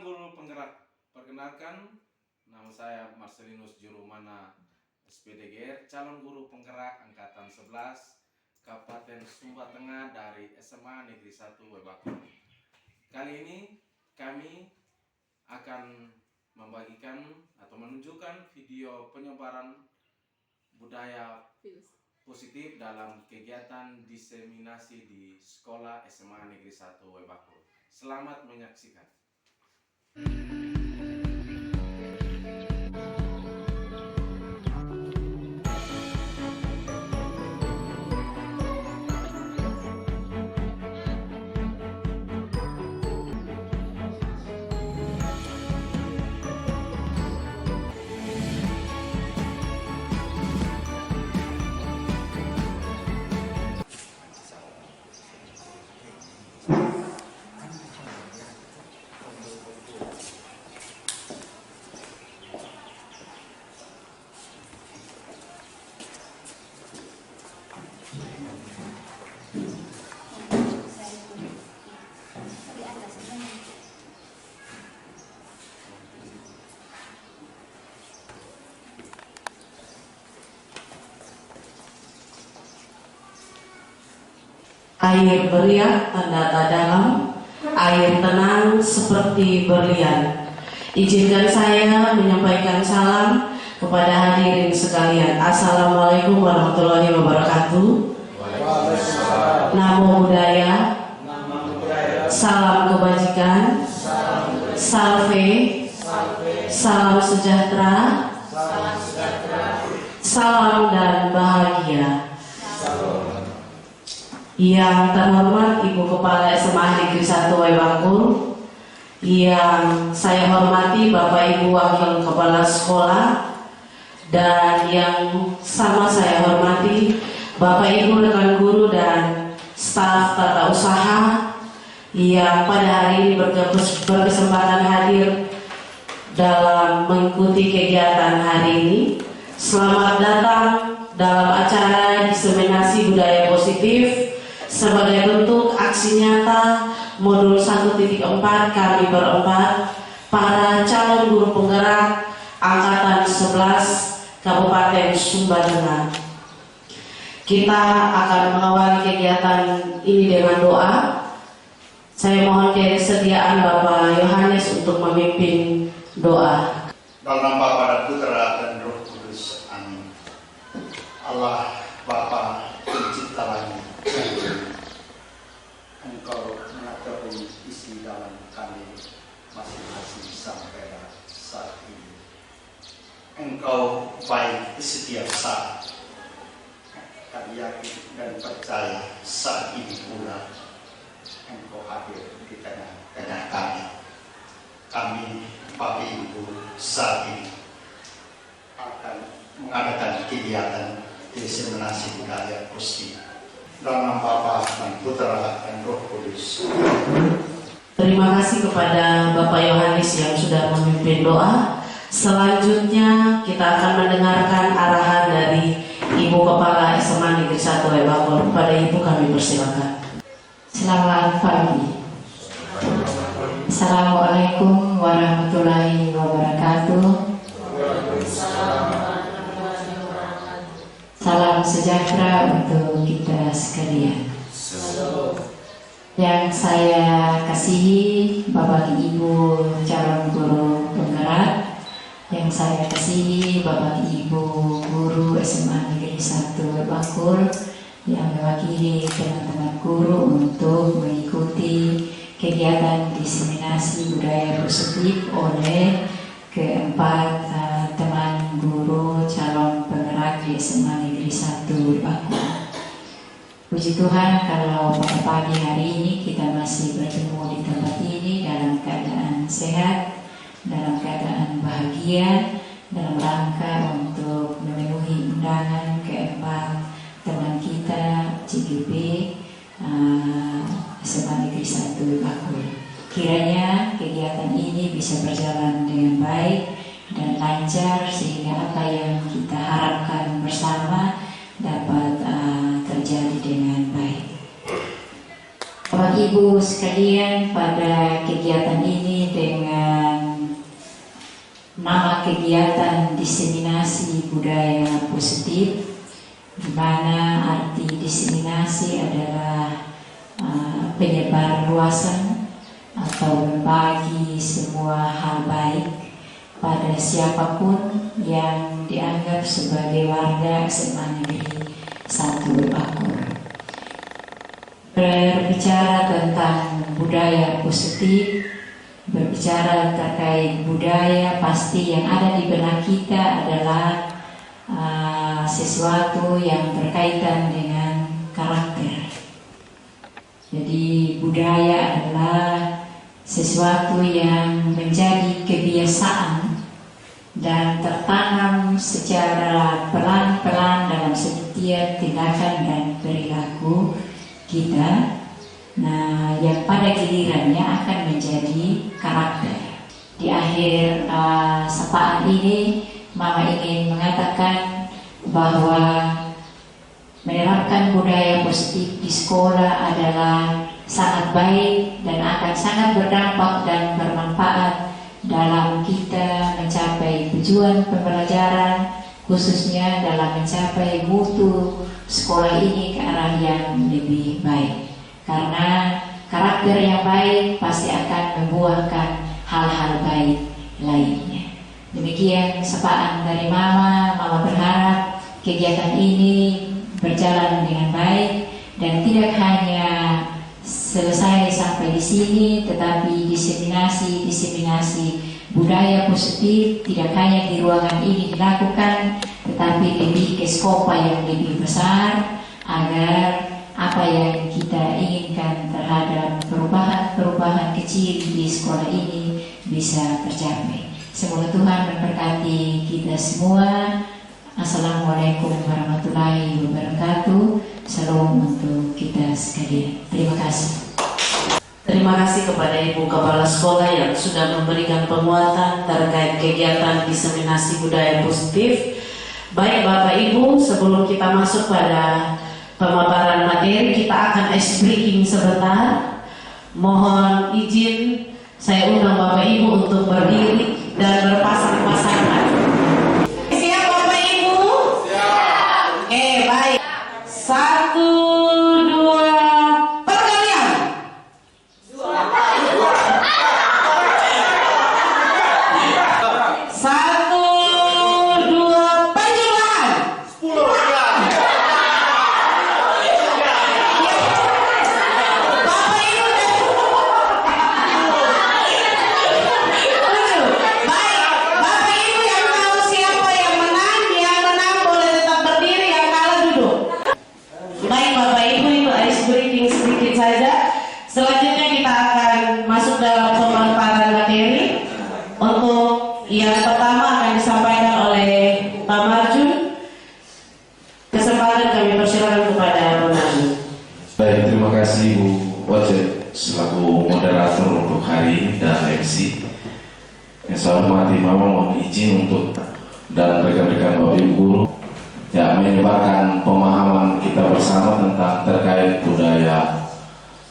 guru penggerak, perkenalkan nama saya Marcelinus Jurumana SPDGR, calon guru penggerak angkatan 11 Kabupaten Sumba Tengah dari SMA Negeri 1 Webakul. Kali ini kami akan membagikan atau menunjukkan video penyebaran budaya positif dalam kegiatan diseminasi di sekolah SMA Negeri 1 Webakul. Selamat menyaksikan. Air beriak tanda dalam, air tenang seperti berlian. Izinkan saya menyampaikan salam kepada hadirin sekalian. Assalamualaikum warahmatullahi wabarakatuh. Namo Buddhaya, salam kebajikan, salve, salam sejahtera, salam dan bahagia. Yang terhormat Ibu Kepala SMA Negeri 1 Webakul, yang saya hormati Bapak Ibu Wakil Kepala Sekolah, dan yang sama saya hormati Bapak Ibu rekan guru dan staf tata usaha yang pada hari ini berkesempatan hadir dalam mengikuti kegiatan hari ini. Selamat datang dalam acara diseminasi budaya positif sebagai bentuk aksi nyata modul 1.4 kami berempat, para calon guru penggerak angkatan 11 Kabupaten Sumba Tengah. Kita akan mengawali kegiatan ini dengan doa. Saya mohon kesediaan Bapak Yohanes untuk memimpin doa. Dalam nama Bapa dan Putra dan Roh Kudus. Amin. Allah Bapa pencipta langit, Engkau mengetahui isi dalam kami masing-masing sampai saat ini. Engkau baik di setiap saat. Kami yakin dan percaya saat ini pula Engkau hadir di tengah-tengah kami. Kami, Bapak Ibu, saat ini akan mengadakan kegiatan diseminasi budaya positif. Dalam nama Bapa dan Putra dan Roh Kudus. Terima kasih kepada Bapak Yohanes yang sudah memimpin doa. Selanjutnya kita akan mendengarkan arahan dari Ibu Kepala SMA Negeri 1 Webakul. Kepada Ibu kami persilakan. Selamat pagi. Assalamualaikum warahmatullahi wabarakatuh. Salam sejahtera untuk kita sekalian. Yang saya kasihi Bapak Ibu calon guru penggerak, yang saya kasihi Bapak Ibu guru SMA Negeri 1 Webakul yang mewakili teman-teman guru untuk mengikuti kegiatan diseminasi budaya positif oleh keempat teman guru calon penggerak di SMA Negeri 1 Webakul. Puji Tuhan kalau pada pagi hari ini kita masih bertemu di tempat ini dalam keadaan sehat, dalam keadaan bahagia, dalam rangka untuk memenuhi undangan keempat teman kita CGP SMA Negeri 1 Webakul. Kiranya kegiatan ini bisa berjalan dengan baik dan lancar sehingga apa yang kita harapkan bersama dapat terjadi dengan baik. Bapak Ibu sekalian, pada kegiatan ini dengan kegiatan diseminasi budaya positif, di mana arti diseminasi adalah penyebar luasan atau berbagi semua hal baik pada siapapun yang dianggap sebagai warga SMA Negeri 1 Bakur. Berbicara tentang budaya positif, berbicara terkait budaya, pasti yang ada di benak kita adalah sesuatu yang berkaitan dengan karakter. Jadi budaya adalah sesuatu yang menjadi kebiasaan dan tertanam secara pelan-pelan dalam setiap tindakan dan perilaku kita. Nah, yang pada gilirannya akan menjadi karakter. Di akhir sapaan ini, Mama ingin mengatakan bahwa menerapkan budaya positif di sekolah adalah sangat baik dan akan sangat berdampak dan bermanfaat dalam kita mencapai tujuan pembelajaran, khususnya dalam mencapai mutu sekolah ini ke arah yang lebih baik. Karena karakter yang baik pasti akan membuahkan hal-hal baik lainnya. Demikian sapaan dari Mama. Mama berharap kegiatan ini berjalan dengan baik dan tidak hanya selesai sampai di sini, tetapi diseminasi budaya positif tidak hanya di ruangan ini dilakukan, tetapi lebih ke skop yang lebih besar agar apa yang kita inginkan terhadap perubahan kecil di sekolah ini bisa tercapai. Semoga Tuhan memberkati kita semua. Assalamualaikum warahmatullahi wabarakatuh. Salam untuk kita sekalian. Terima kasih. Terima kasih kepada Ibu Kepala Sekolah yang sudah memberikan penguatan terkait kegiatan diseminasi budaya positif. Baik Bapak Ibu, sebelum kita masuk pada pemaparan materi, kita akan ice breaking sebentar. Mohon izin saya undang Bapak Ibu untuk berdiri dan berpasang-pasangan. Siap Bapak Ibu? Siap. Oke, baik. 1, 2, perkalian. 1, 2, penjelasan. 10. Selanjutnya kita akan masuk dalam pemaparan materi. Untuk yang pertama akan disampaikan oleh Pak Marjun. Kesempatan kami persilakan kepada Pak Marjun. Baik, terima kasih Bu Wajib selaku moderator untuk hari ini dan MC. Yang saya hormati Mama, mohon izin untuk dan rekan-rekan Bapak Ibu guru yang menyebarkan pemahaman kita bersama tentang terkait budaya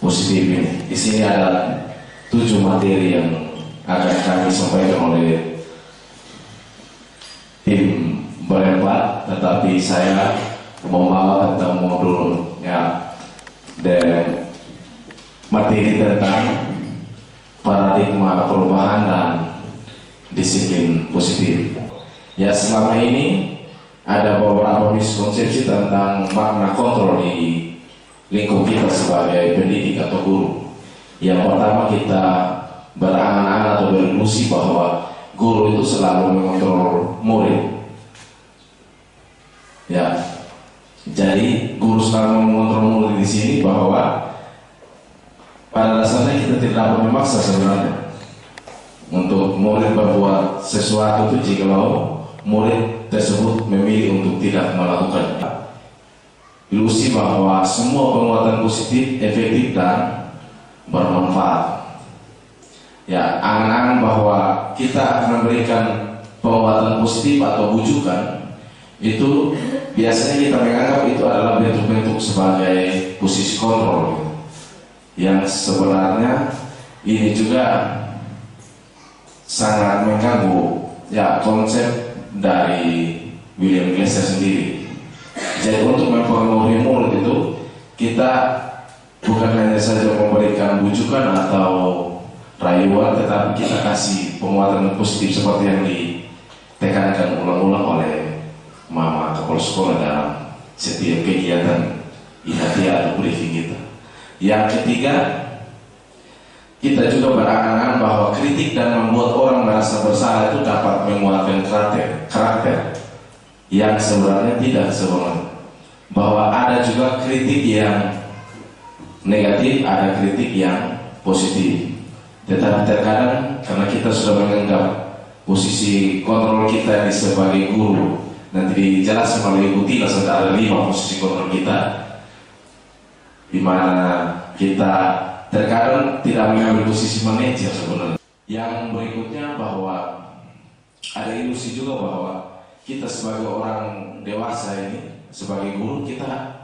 positif ini. Di sini ada 7 materi yang akan kami sampaikan oleh tim berempat, tetapi saya membawa tentang modulnya dan materi tentang paradigma perubahan dan disiplin positif. Ya, selama ini ada beberapa miskonsepsi tentang makna kontrol di lingkup kita sebagai pendidik atau guru. Yang pertama, kita berangan-angan atau berilusi bahwa guru itu selalu mengontrol murid. Ya, jadi guru selalu mengontrol murid di sini, bahwa pada dasarnya kita tidak dapat memaksa sebenarnya untuk murid berbuat sesuatu itu jikalau murid tersebut memilih untuk tidak melakukannya. Ilusi bahwa semua penguatan positif efektif dan bermanfaat. Ya, angan-angan bahwa kita akan memberikan penguatan positif atau bujukan itu biasanya kita menganggap itu adalah bentuk-bentuk sebagai posisi kontrol, yang sebenarnya ini juga sangat mengganggu ya konsep dari William Glasser sendiri. Jadi untuk mempengaruhi mulut itu kita bukan hanya saja memberikan bujukan atau rayuan, tetapi kita kasih penguatan positif seperti yang ditekankan ulang-ulang oleh Mama Kepala Sekolah dalam setiap kegiatan IHT atau briefing kita. Yang ketiga, kita juga berangan-angan bahwa kritik dan membuat orang merasa bersalah itu dapat menguatkan karakter yang sebenarnya tidak sebenarnya. Bahwa ada juga kritik yang negatif, ada kritik yang positif. Tetapi terkadang karena kita sudah menganggap posisi kontrol kita ini sebagai guru, nanti dijelaskan oleh Ibu Tina ada 5 posisi kontrol kita, di mana kita terkadang tidak mengambil posisi manajer sebenarnya. Yang berikutnya bahwa ada ilusi juga bahwa kita sebagai orang dewasa ini, sebagai guru kita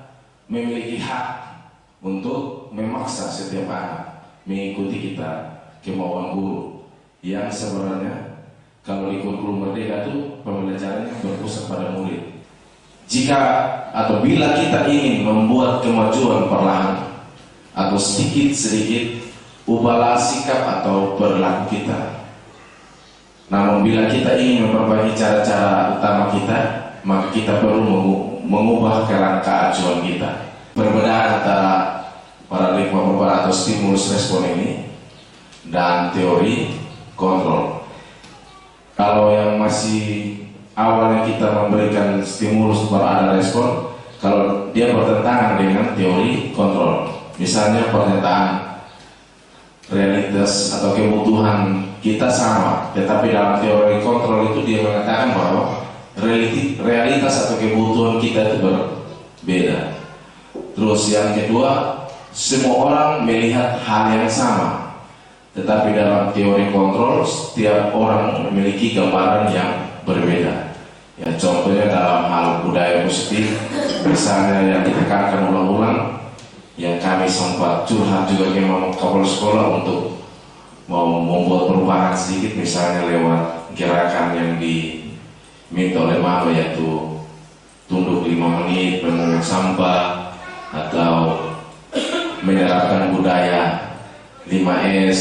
memiliki hak untuk memaksa setiap anak mengikuti kita kemauan guru, yang sebenarnya kalau di kurikulum merdeka itu pembelajarannya berpusat pada murid. Jika atau bila kita ingin membuat kemajuan perlahan atau sedikit-sedikit ubahlah sikap atau perilaku kita. Namun bila kita ingin memperbaiki cara-cara utama kita, maka kita perlu mengubah kerangka acuan kita. Perbedaan antara paradigma perubahan atau stimulus respon ini dan teori kontrol. Kalau yang masih awalnya kita memberikan stimulus baru ada respon, kalau dia bertentangan dengan teori kontrol. Misalnya pernyataan realitas atau kebutuhan kita sama, tetapi dalam teori kontrol itu dia mengatakan bahwa realitas atau kebutuhan kita itu berbeda. Terus yang kedua, semua orang melihat hal yang sama, tetapi dalam teori kontrol setiap orang memiliki gambaran yang berbeda. Ya, contohnya dalam hal budaya positif, misalnya yang ditekankan ulang-ulang, yang kami sempat curhat juga ke Mama Kepala Sekolah untuk mau membuat perubahan sedikit, misalnya lewat gerakan yang diminta oleh Mama, yaitu tunduk 5 menit, memungut sampah, atau menerapkan budaya 5S,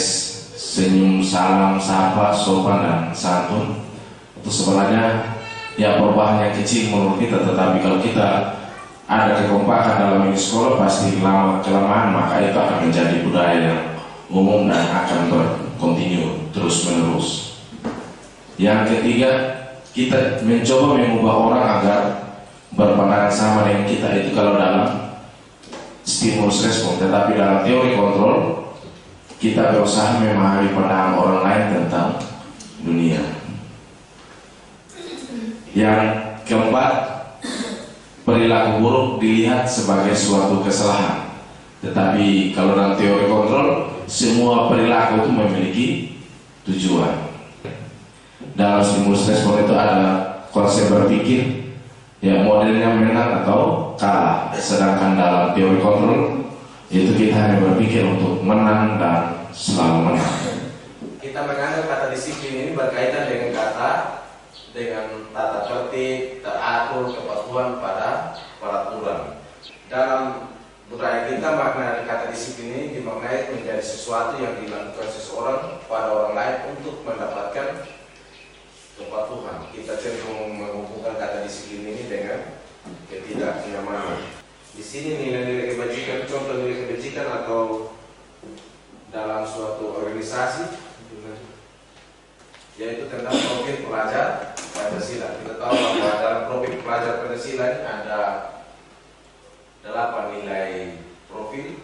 senyum, salam, sapa, sopan, dan santun. Itu sebenarnya ya perubahan yang kecil menurut kita, tetapi kalau kita ada kekompakan dalam ini sekolah, pasti lama-kelamaan maka itu akan menjadi budaya yang umum dan akan berkontinu terus-menerus. Yang ketiga, kita mencoba mengubah orang agar berpandangan sama dengan kita, itu kalau dalam stimulus respon. Tetapi dalam teori kontrol kita berusaha memahami pandangan orang lain tentang dunia. Yang keempat, perilaku buruk dilihat sebagai suatu kesalahan. Tetapi kalau dalam teori kontrol, semua perilaku itu memiliki tujuan. Dalam stimulus respon itu ada konsep berpikir, ya modelnya menang atau kalah. Sedangkan dalam teori kontrol itu kita hanya berpikir untuk menang dan selalu menang. Kita menganggap kata disiplin ini berkaitan dengan tata tertib, teratur, kepatuhan pada peraturan. Dalam budaya kita, makna dari kata disiplin ini dimaknai menjadi sesuatu yang dilakukan seseorang pada orang lain untuk mendapatkan kepatuhan. Kita cenderung menghubungkan kata disiplin ini dengan ketidaknyamanan. Di sini nilai-nilai kebajikan, contoh nilai kebajikan atau dalam suatu organisasi, yaitu tentang profil pelajar Pancasila. Kita tahu bahwa dalam profil pelajar Pancasila ini ada 8 nilai profil: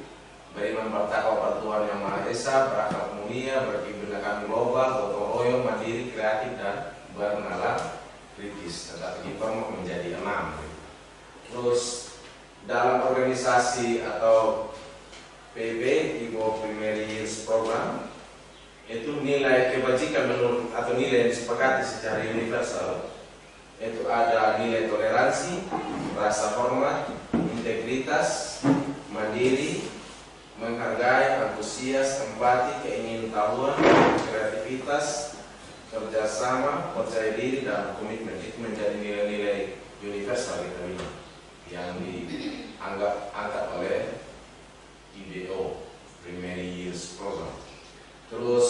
beriman, bertakwa pada Tuhan Yang Maha Esa, berakhlak mulia, berkebinekaan global, gotong royong, mandiri, kreatif, dan bernalar kritis. Tetapi dipermudah menjadi 6. Terus dalam organisasi atau PB, Ibu Primary Years Program, itu nilai kebajikan menurut atau nilai yang disepakati secara universal, itu ada nilai toleransi, rasa hormat, integritas, mandiri, menghargai, antusias, empati, keingintahuan, kreativitas, kerjasama, percaya diri, dan komitmen itu menjadi nilai-nilai universal kita ini yang angkat oleh IBO Primary Years Program. Terus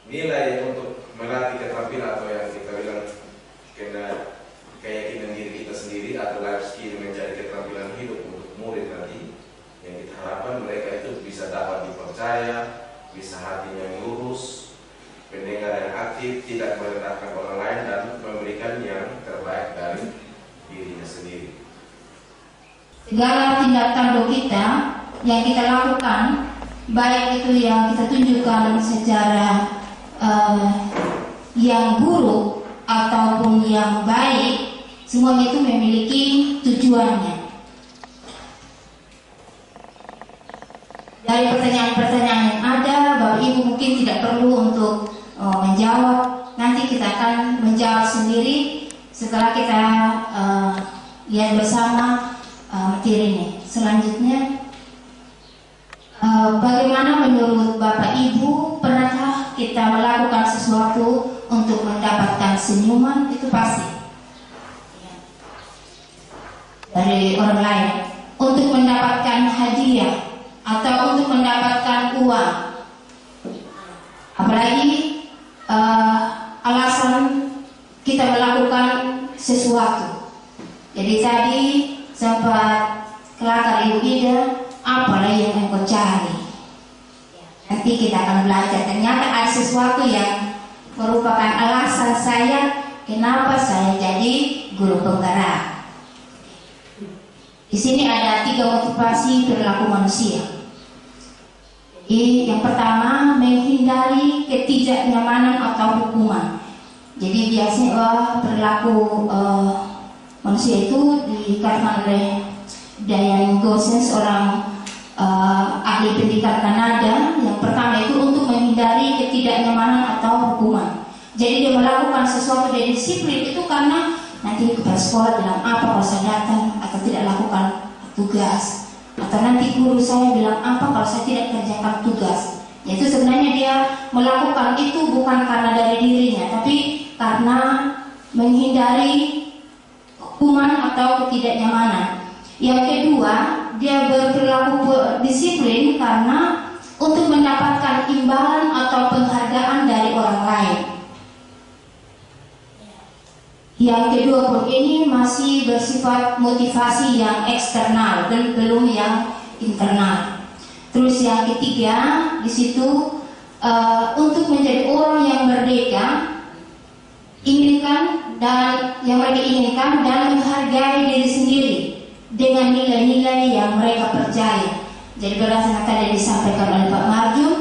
nilai untuk melatih keterampilan atau yang kita bilang keyakinan diri kita sendiri atau life skill menjadi keterampilan hidup untuk murid nanti, yang kita harapkan mereka itu bisa dapat dipercaya, bisa hatinya yang lurus, pendengar yang aktif, tidak merendahkan orang lain, dan memberikan yang terbaik dari dirinya sendiri. Segala tindak tanduk kita yang kita lakukan, baik itu yang kita tunjukkan secara yang buruk ataupun yang baik, semuanya itu memiliki tujuannya. Dari pertanyaan-pertanyaan yang ada, Bapak Ibu mungkin tidak perlu untuk menjawab. Nanti kita akan menjawab sendiri setelah kita lihat bersama materi ini. Selanjutnya, bagaimana menurut Bapak Ibu, pernahkah kita melakukan sesuatu untuk mendapatkan senyuman? Itu pasti dari orang lain, untuk mendapatkan hadiah atau untuk mendapatkan uang. Apalagi alasan kita melakukan sesuatu. Jadi tadi sempat kelakar Ibu Ida, apalah yang engkau cari. Nanti kita akan belajar, ternyata ada sesuatu yang merupakan alasan saya kenapa saya jadi guru penggerak. Di sini ada 3 motivasi perilaku manusia. Jadi yang pertama, menghindari ketidaknyamanan atau hukuman. Jadi biasanya perilaku manusia itu dikatakan oleh Diane Gosens, seorang ahli pendidikan Kanada. Yang pertama itu untuk menghindari ketidaknyamanan atau hukuman. Jadi dia melakukan sesuatu, dia disiplin itu karena nanti kepala sekolah bilang apa kalau saya datang atau tidak lakukan tugas, atau nanti guru saya bilang apa kalau saya tidak kerjakan tugas. Yaitu sebenarnya dia melakukan itu bukan karena dari dirinya, tapi karena menghindari hukuman atau ketidaknyamanan. Yang kedua, dia berperilaku disiplin karena untuk mendapatkan imbalan atau penghargaan dari orang lain. Yang kedua pun ini masih bersifat motivasi yang eksternal dan belum yang internal. Terus yang ketiga di situ untuk menjadi orang yang merdeka, inginkan dan yang mereka inginkan dan menghargai diri sendiri dengan nilai-nilai yang mereka percaya. Jadi berdasarkan tadi disampaikan oleh Pak Marjun,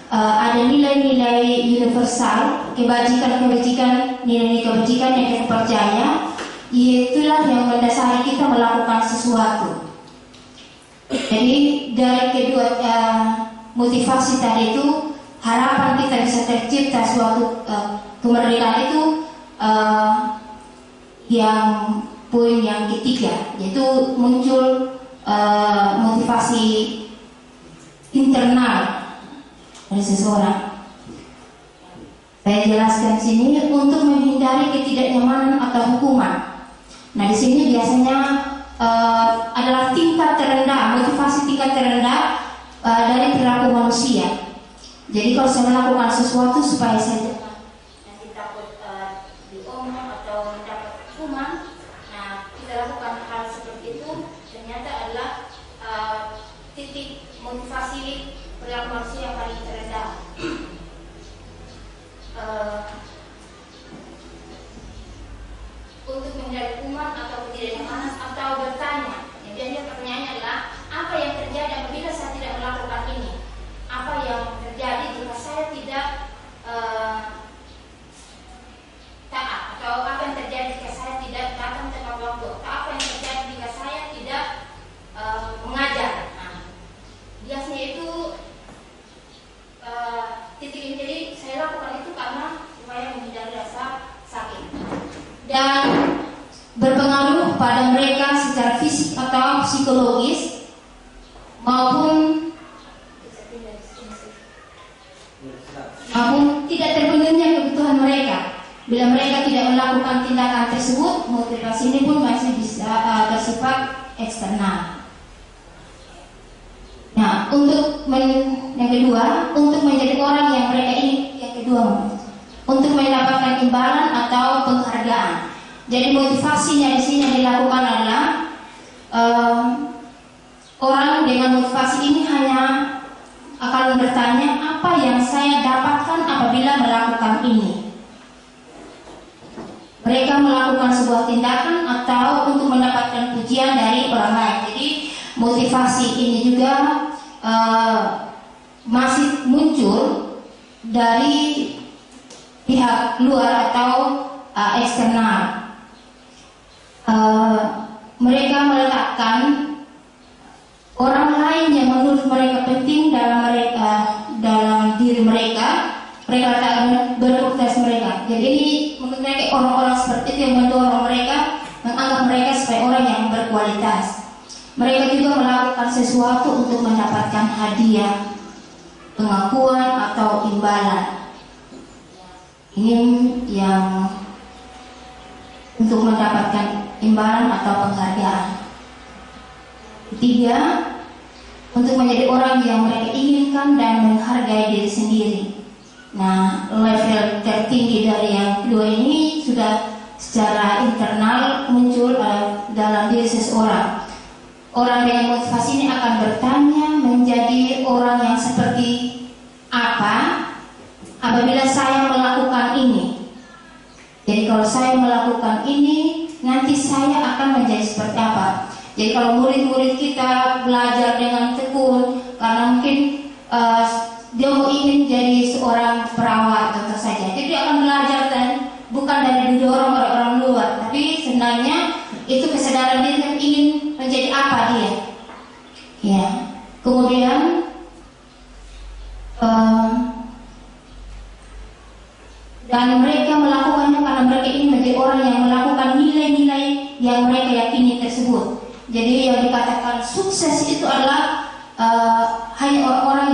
ada nilai-nilai universal, kebajikan-kebajikan, nilai-nilai kebajikan yang kita percaya, itulah yang mendasari kita melakukan sesuatu. Jadi dari kedua motivasi tadi itu, harapan kita bisa tercipta suatu kemerdekaan itu yang poin yang ketiga, yaitu muncul motivasi internal dari seseorang. Saya jelaskan sini untuk menghindari ketidaknyamanan atau hukuman. Nah di sini biasanya adalah tingkat terendah, motivasi tingkat terendah dari perilaku manusia. Jadi kalau saya melakukan sesuatu supaya saya nanti takut diomong atau mendapat hukuman, nah kita lakukan hal seperti itu, ternyata adalah titik motivasi perilaku manusia yang paling terendah. Untuk menghindari hukuman atau ketidaknyamanan atau bertanya. Yang pertanyaannya adalah apa yang terjadi apabila saya tidak melakukan ini? Apa yang terjadi jika saya tidak taat? Atau apa yang terjadi jika saya tidak datang tepat waktu? Atau apa yang terjadi jika saya tidak mengajar? Nah, biasanya itu titik ini. Jadi saya lakukan itu karena supaya menghindari rasa sakit dan berpengaruh pada mereka secara fisik atau psikologis maupun tidak terpengaruh termasuk motivasi ini pun masih bisa bersifat eksternal. Nah, yang kedua, untuk menjadi orang yang mereka ini, yang kedua, untuk mendapatkan imbalan atau penghargaan. Jadi motivasinya di sini yang dilakukan adalah orang dengan motivasi ini hanya akan bertanya, apa yang saya dapatkan apabila melakukan ini. Mereka melakukan sebuah tindakan atau untuk mendapatkan pujian dari orang lain. Jadi motivasi ini juga masih muncul dari pihak luar atau eksternal. Mereka meletakkan orang lain yang menurut mereka penting dalam diri mereka letakkan berproses mereka. Jadi ini menurut mereka orang-orang seperti itu yang mendorong mereka, menganggap mereka sebagai orang yang berkualitas. Mereka juga melakukan sesuatu untuk mendapatkan hadiah, pengakuan atau imbalan. Ini yang untuk mendapatkan imbalan atau penghargaan. Ketiga, untuk menjadi orang yang mereka inginkan dan menghargai diri sendiri. Nah, level tertinggi dari yang kedua ini sudah secara internal muncul dalam diri seseorang. Orang dengan motivasi ini akan bertanya, menjadi orang yang seperti apa apabila saya melakukan ini. Jadi kalau saya melakukan ini, nanti saya akan menjadi seperti apa. Jadi kalau murid-murid kita belajar dengan tekun, karena mungkin dia mau ingin jadi seorang perawat tentu saja. Jadi dia akan belajar dan bukan dari didorong oleh orang luar, tapi sebenarnya itu kesadaran diri yang ingin menjadi apa dia. Ya. Kemudian dan mereka melakukannya karena mereka ingin menjadi orang yang melakukan nilai-nilai yang mereka yakini tersebut. Jadi yang dikatakan sukses itu adalah hanya orang-orang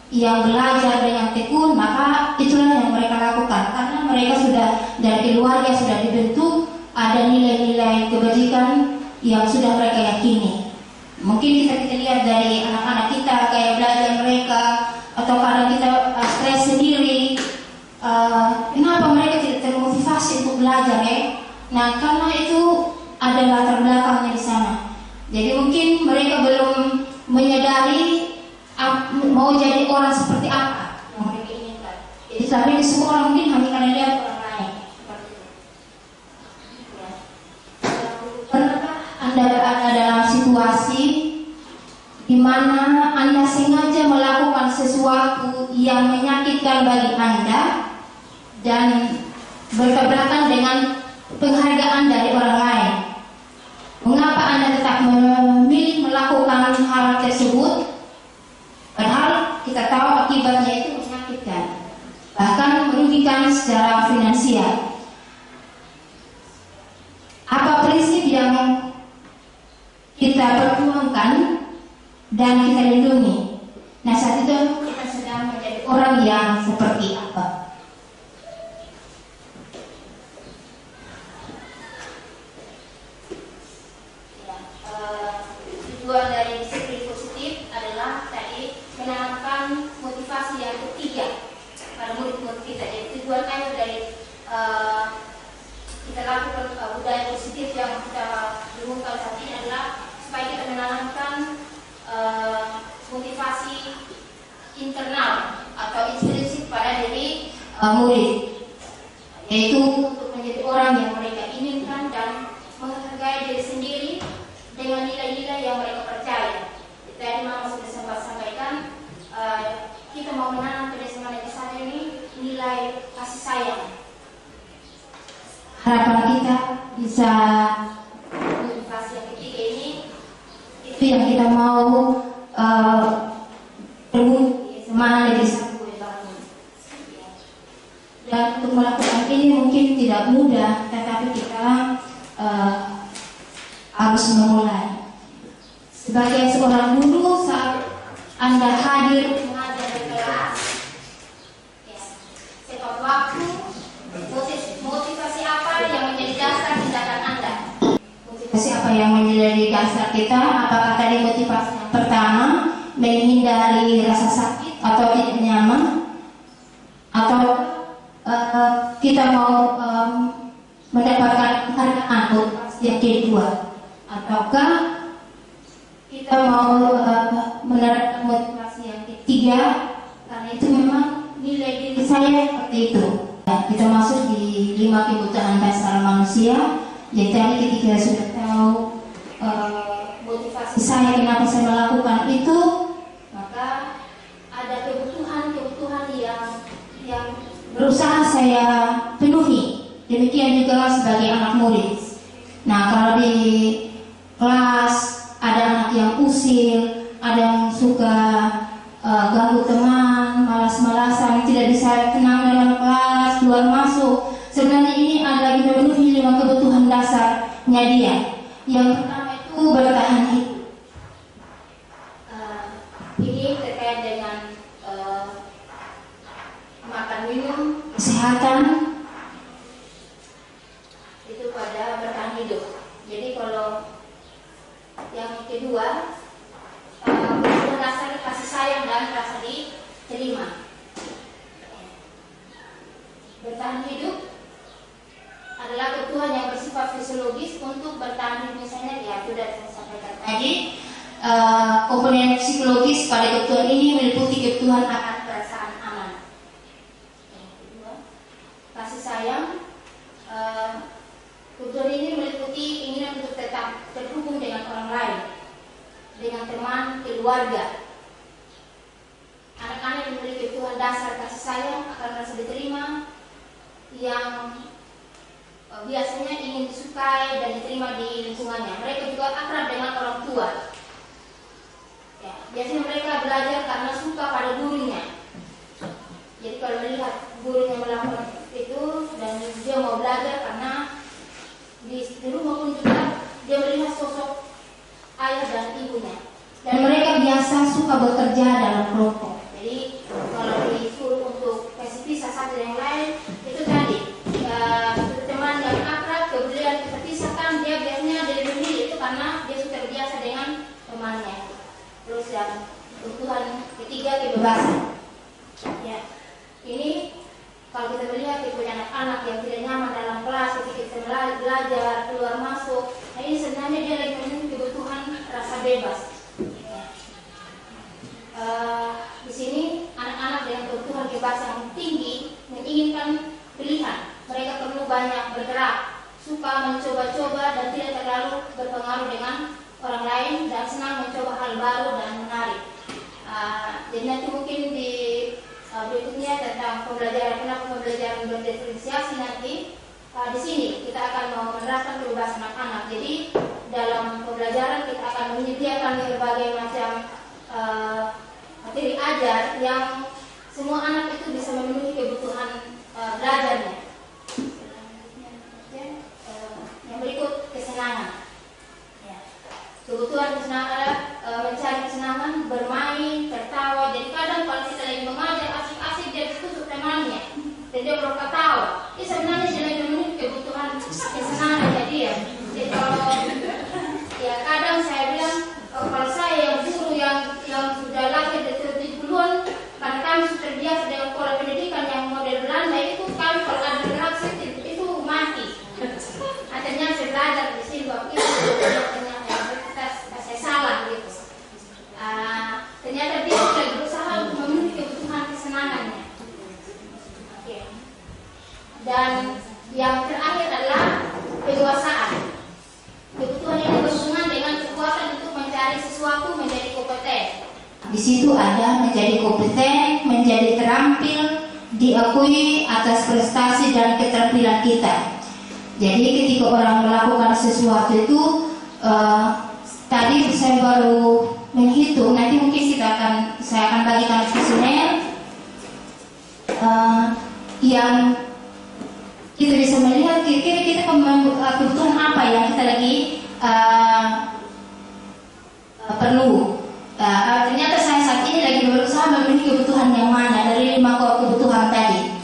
yang belajar dengan tekun, maka itulah yang mereka lakukan karena mereka sudah dari keluarga sudah dibentuk, ada nilai-nilai kebajikan yang sudah mereka yakini. Mungkin kita lihat dari anak-anak kita kayak belajar mereka, atau kadang kita stres sendiri. Kenapa mereka tidak termotivasi untuk belajar ya? Nah, karena itu ada latar belakangnya di sana. Jadi mungkin mereka belum menyadari mau jadi orang seperti apa yang mereka inginkan. Jadi tapi semua orang mungkin hanya karena lihat orang lain. Ya. Pernahkah Anda berada dalam situasi di mana Anda sengaja melakukan sesuatu yang menyakitkan bagi Anda dan bertabrakan dengan penghargaan dari orang lain? Mengapa Anda tetap memilih melakukan hal tersebut? Padahal kita tahu akibatnya itu menyakitkan, bahkan merugikan secara finansial. Apa prinsip yang kita perjuangkan dan kita lindungi? Nah, saat itu kita sedang menjadi orang yang seperti apa? Tujuan dari disiplin positif adalah tadi menanamkan motivasi yang ketiga pada murid-murid kita. Jadi tujuan akhir dari kita lakukan budaya positif yang kita dengungkan saat ini adalah supaya kita menanamkan motivasi internal atau intrinsik pada diri murid, yaitu untuk menjadi orang yang mereka inginkan dan menghargai diri sendiri dengan nilai-nilai yang mereka percaya. Tadi Mama sudah sempat sampaikan, kita mau menanam pada semangat di sana ini nilai kasih sayang. Harapan kita bisa motivasi yang ketiga ini itu yang kita mau terwujud semangat dari satu bangun. Dan untuk melakukan ini mungkin tidak mudah, tetapi kita harus memulai. Sebagai seorang guru, saat Anda hadir mengajar di kelas, ya, setiap waktu motivasi apa yang menjadi dasar motivasi apa yang menjadi dasar kita? Apakah tadi motivasi yang pertama menghindari rasa sakit atau tidak nyaman, atau kita mau mendapatkan penghargaan motivasi yang kedua, ataukah kita mau menerapkan motivasi yang ketiga? Karena itu memang nilai diri saya seperti itu. Kita masuk di 5 kebutuhan dasar manusia. Jadi tadi ketika sudah tahu motivasi saya kenapa saya melakukan itu, maka ada kebutuhan yang berusaha saya penuhi. Demikian juga sebagai anak murid. Nah, kalau di kelas ada anak yang usil, ada yang suka ganggu teman, malas-malasan, tidak bisa tenang dalam kelas, keluar masuk. Sebenarnya ini ada memenuhi 5 kebutuhan dasarnya dia. Yang pertama itu bertahan hidup. Ini terkait dengan makan minum, kesehatan, itu pada bertahan hidup. Jadi kalau yang kedua, kebutuhan dasar kasih sayang dan rasa diterima. Bertahan hidup adalah kebutuhan yang bersifat fisiologis untuk bertahan hidup. Misalnya, ya sudah saya sampaikan tadi, komponen psikologis pada kebutuhan ini meliputi kebutuhan akan perasaan aman. Yang kedua, kasih sayang. Kebutuhan ini meliputi keinginan untuk tetap terhubung dengan orang lain, dengan teman, keluarga. Anak-anak yang memiliki kebutuhan dasar kasih sayang akan merasa diterima, yang biasanya ingin disukai dan diterima di lingkungannya. Mereka juga akrab dengan orang tua. Ya, biasanya mereka belajar karena suka pada gurunya. Jadi kalau melihat gurunya melakukan itu dan dia mau belajar karena di rumah pun juga dia melihat sosok ayah dan ibunya. Dan mereka biasa suka bekerja dalam kelompok. Jadi kalau disuruh untuk kasih pisah satu yang lain, itu tadi teman yang akrab kemudian kita pisahkan, dia biasanya dari memilih itu karena dia sudah biasa dengan temannya. Terus yang kebutuhan ketiga, kebebasan. Ya, ini kalau kita melihat tipe anak-anak yang tidak nyaman dalam kelas ketika kita belajar keluar masuk, nah ini sebenarnya dia lagi memenuhi kebutuhan rasa bebas. Di sini anak-anak dengan kebutuhan bebas yang tinggi menginginkan pilihan. Mereka perlu banyak bergerak, suka mencoba-coba dan tidak terlalu berpengaruh dengan orang lain, dan senang mencoba hal baru dan menarik. Jadi nanti mungkin di berikutnya tentang pembelajaran, kenapa pembelajaran berdiferensiasi nanti. Di sini kita akan mau menerapkan kebebasan anak-anak. Jadi dalam pembelajaran kita akan menyediakan berbagai macam materi ajar yang semua anak itu bisa memenuhi kebutuhan belajarnya. Yang berikut, kesenangan. Ya. Kebutuhan kesenangan adalah mencari kesenangan, bermain, tertawa. Jadi kadang kalau kita lagi mengajar asik-asik dia tutup temannya dan dia berketawa. Ini sebenarnya dia lagi memenuhi kebutuhan kesenangan dia. Jadi kalau ya kadang saya bilang kalau saya yang guru yang sudah lahir dari 70-an, karena kami sudah terbiasa dengan pola pendidikan yang model Belanda itu, kami kalau ada gerak sedikit itu mati. Akhirnya saya belajar di sini waktu itu ternyata saya salah gitu. Ternyata dia sudah berusaha untuk memenuhi kebutuhan kesenangannya. Oke. Dan yang terakhir adalah kedewasaan. Kebutuhan ini berhubungan dengan kekuatan untuk mencari sesuatu, menjadi kompeten. Di situ ada menjadi kompeten, menjadi terampil, diakui atas prestasi dan keterampilan kita. Jadi ketika orang melakukan sesuatu itu, tadi saya baru menghitung, nanti mungkin saya akan bagikan kuesioner yang kita bisa melihat kira-kira kita kebutuhan apa yang kita lagi perlu. Ternyata saya saat ini lagi berusaha memenuhi kebutuhan yang mana dari 5 kebutuhan tadi.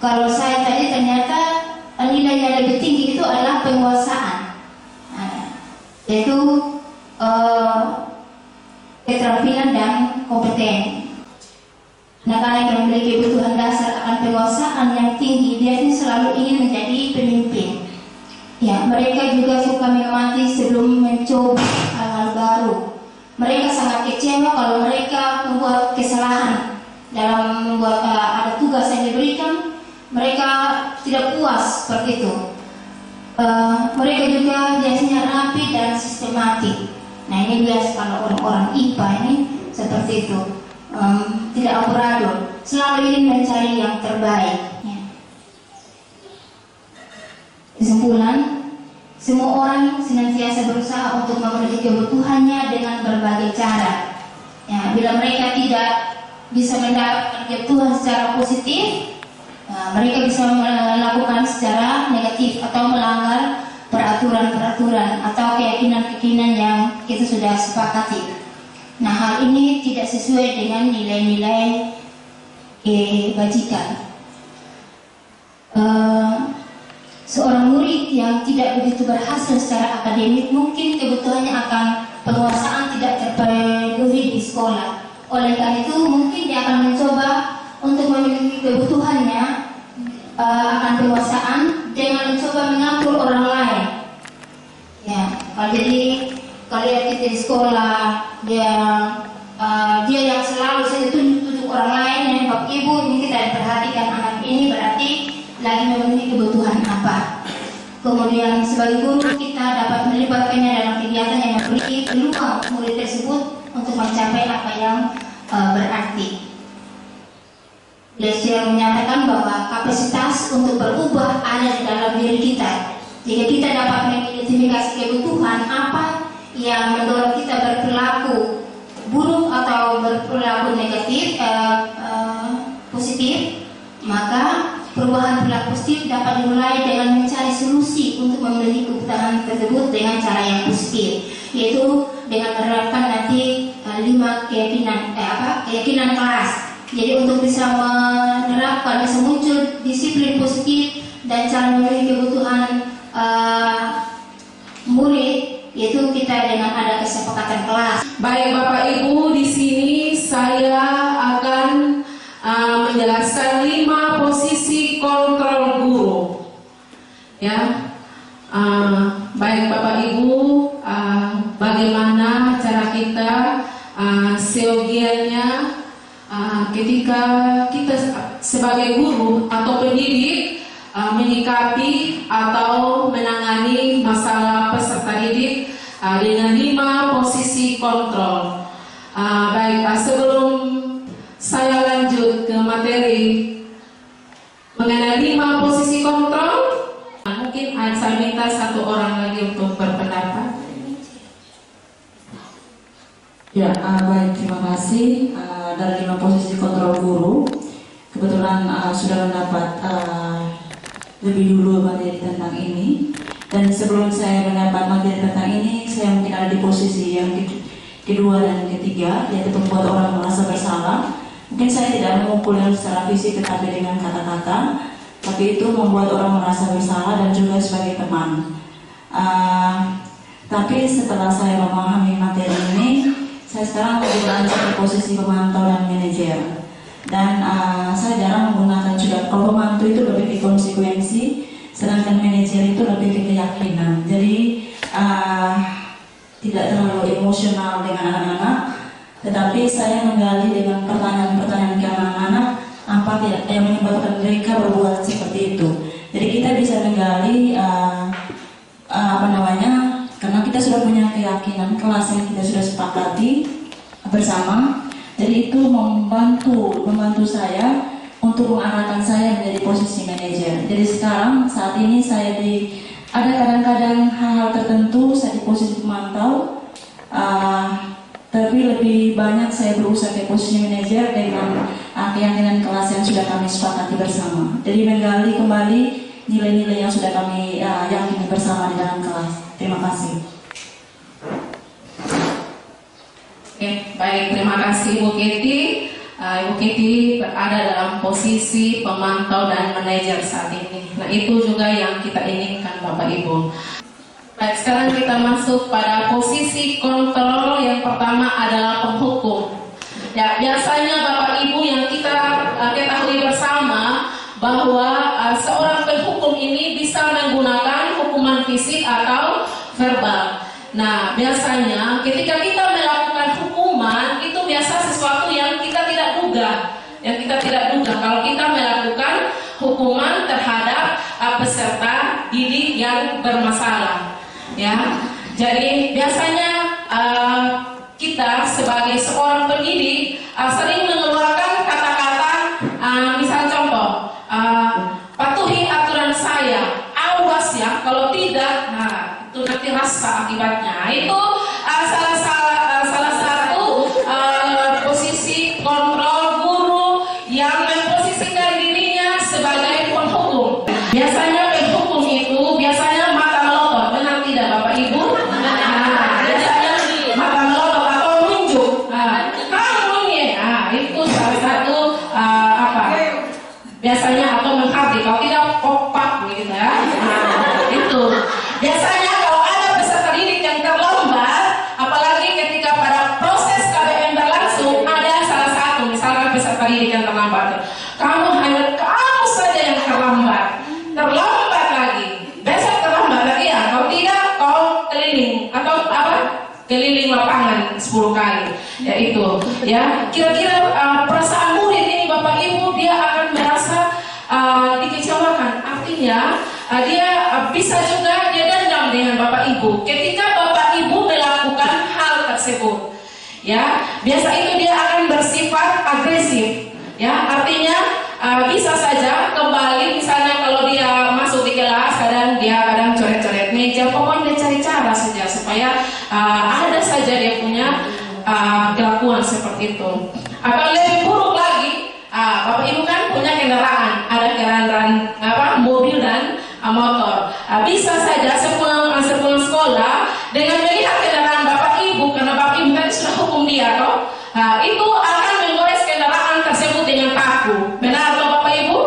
Kalau saya tadi ternyata nilai yang lebih tinggi itu adalah penguasaan. kompeten. Anak-anak yang memiliki kebutuhan dasar akan penguasaan yang tinggi biasanya selalu ingin menjadi pemimpin. Ya, mereka juga suka mengamati sebelum mencoba hal-hal baru. Mereka sangat kecewa kalau mereka membuat kesalahan dalam membuat ada tugas yang diberikan. Mereka tidak puas seperti itu. Mereka juga biasanya rapi dan sistematik. Nah, ini biasa kalau orang-orang IPA ini seperti itu. Tidak amburadul, selalu ingin mencari yang terbaik. Ya. Kesimpulan, semua orang senantiasa berusaha untuk memenuhi kebutuhannya dengan berbagai cara. Ya, bila mereka tidak bisa mendapatkan kebutuhan secara positif, mereka bisa melakukan secara negatif atau melanggar peraturan-peraturan atau keyakinan-keyakinan yang kita sudah sepakati. Nah, hal ini tidak sesuai dengan nilai-nilai kebajikan. Seorang murid yang tidak begitu berhasil secara akademik mungkin kebutuhannya akan penguasaan tidak terpenuhi di sekolah. Oleh karena itu mungkin dia akan mencoba untuk memiliki kebutuhannya akan penguasaan dengan mencoba mengatur orang lain. Ya, jadi kalau kita di sekolah dia yang selalu saja tunjuk orang lain dan Bapak Ibu ini kita perhatikan anak ini berarti lagi memenuhi kebutuhan apa. Kemudian sebagai guru kita dapat melibatkannya dalam kegiatan yang memberi peluang murid tersebut untuk mencapai apa yang berarti. Beliau menyatakan bahwa kapasitas untuk berubah ada di dalam diri kita. Jika kita dapat mengidentifikasi kebutuhan apa yang mendorong kita berperilaku buruk atau berperilaku negatif, positif, maka perubahan perilaku positif dapat dimulai dengan mencari solusi untuk memenuhi kebutuhan tersebut dengan cara yang positif, yaitu dengan menerapkan nanti 5 keyakinan kelas. Jadi untuk bisa menerapkan, bisa muncul disiplin positif dan cara memenuhi kebutuhan murid, yaitu kita dengan ada kesepakatan kelas. Baik Bapak Ibu, di sini saya akan menjelaskan 5 posisi kontrol guru. Ya, baik Bapak Ibu, bagaimana cara kita seyogianya ketika kita sebagai guru atau pendidik menyikapi atau menangani masalah peserta didik dengan 5 posisi kontrol. Baik, sebelum saya lanjut ke materi mengenai 5 posisi kontrol, mungkin saya minta 1 orang lagi untuk berpendapat. Ya, baik, terima kasih. Dari 5 posisi kontrol guru, kebetulan sudah mendapat lebih dulu materi tentang ini. Dan sebelum saya mendapat materi tentang ini, saya mungkin ada di posisi yang kedua dan ketiga, yaitu membuat orang merasa bersalah. Mungkin saya tidak memukul yang secara fisik tetapi dengan kata-kata, tapi itu membuat orang merasa bersalah dan juga sebagai teman. Tapi setelah saya memahami materi ini, saya sekarang lebih lanjut ke posisi pemantau dan manajer. Dan saya jarang menggunakan juga, kalau pemantau itu lebih ke konsekuensi, sedangkan manajer itu lebih ke keyakinan. Jadi tidak terlalu emosional dengan anak-anak, tetapi saya menggali dengan pertanyaan-pertanyaan ke anak-anak apa yang menyebabkan mereka berbuat seperti itu. Jadi kita bisa menggali karena kita sudah punya keyakinan kelas yang kita sudah sepakati bersama. Jadi itu membantu saya untuk mengarahkan saya menjadi posisi manajer. Jadi sekarang saat ini saya ada kadang-kadang hal-hal tertentu saya di posisi pemantau, tapi lebih banyak saya berusaha ke posisi manajer dengan keyakinan kelas yang sudah kami sepakati bersama. Jadi menggali kembali nilai-nilai yang sudah kami yakini bersama di dalam kelas. Terima kasih. Oke, baik, terima kasih Ibu Keti. Ibu Keti berada dalam posisi pemantau dan manajer saat ini. Nah, itu juga yang kita inginkan Bapak Ibu. Baik, sekarang kita masuk pada posisi kontrol. Yang pertama adalah penghukum. Ya, biasanya Bapak Ibu yang kita ketahui bersama bahwa seorang penghukum ini bisa menggunakan hukuman fisik atau verbal. Nah, biasanya ketika kita melakukan hukuman itu biasa sesuatu yang kita tidak duga. Kalau kita melakukan hukuman terhadap peserta didik yang bermasalah, ya. Jadi biasanya kita sebagai seorang pendidik sering mengeluarkan kata-kata, misal contoh, patuhi aturan saya, awas ya, kalau tidak, nah itu nanti rasa akibatnya. Itu salah satu posisi kontrol guru yang memposisikan dirinya sebagai penghukum. Biasanya penghukum itu biasanya mata melotot, benar tidak Bapak Ibu? Biasanya mata melotot atau nunjuk. Kamu nih, itu salah satu biasanya atau menghardik, kalau tidak opak begitu ya. Itu biasanya kalau ada peserta didik yang terlambat, apalagi ketika pada proses KBM berlangsung, ada salah satu misalkan peserta didik yang terlambat, kamu saja yang terlambat lagi, besok terlambat lagi ya, kalau tidak kau keliling atau keliling lapangan 10 kali, ya itu ya. Kira-kira perasaan murid ini Bapak Ibu, dia akan merasa dikecewakan. Artinya dia bisa juga dia dendam dengan Bapak Ibu ketika Bapak Ibu melakukan hal tersebut, ya. Biasa itu dia akan bersifat agresif, ya. Artinya bisa saja kembali, misalnya kalau dia masuk di kelas kadang coret-coret meja, pokoknya dia cari cara saja supaya ada saja dia punya kelakuan seperti itu. Akan lebih buruk lagi, Bapak Ibu kan punya kendaraan, ada kendaraan mobil dan motor. Bisa saja sepulang sekolah dengan melihat kendaraan Bapak Ibu, karena Bapak Ibu tadi sudah hukum dia toh, itu akan menggores kendaraan tersebut dengan paku. Benar toh Bapak Ibu?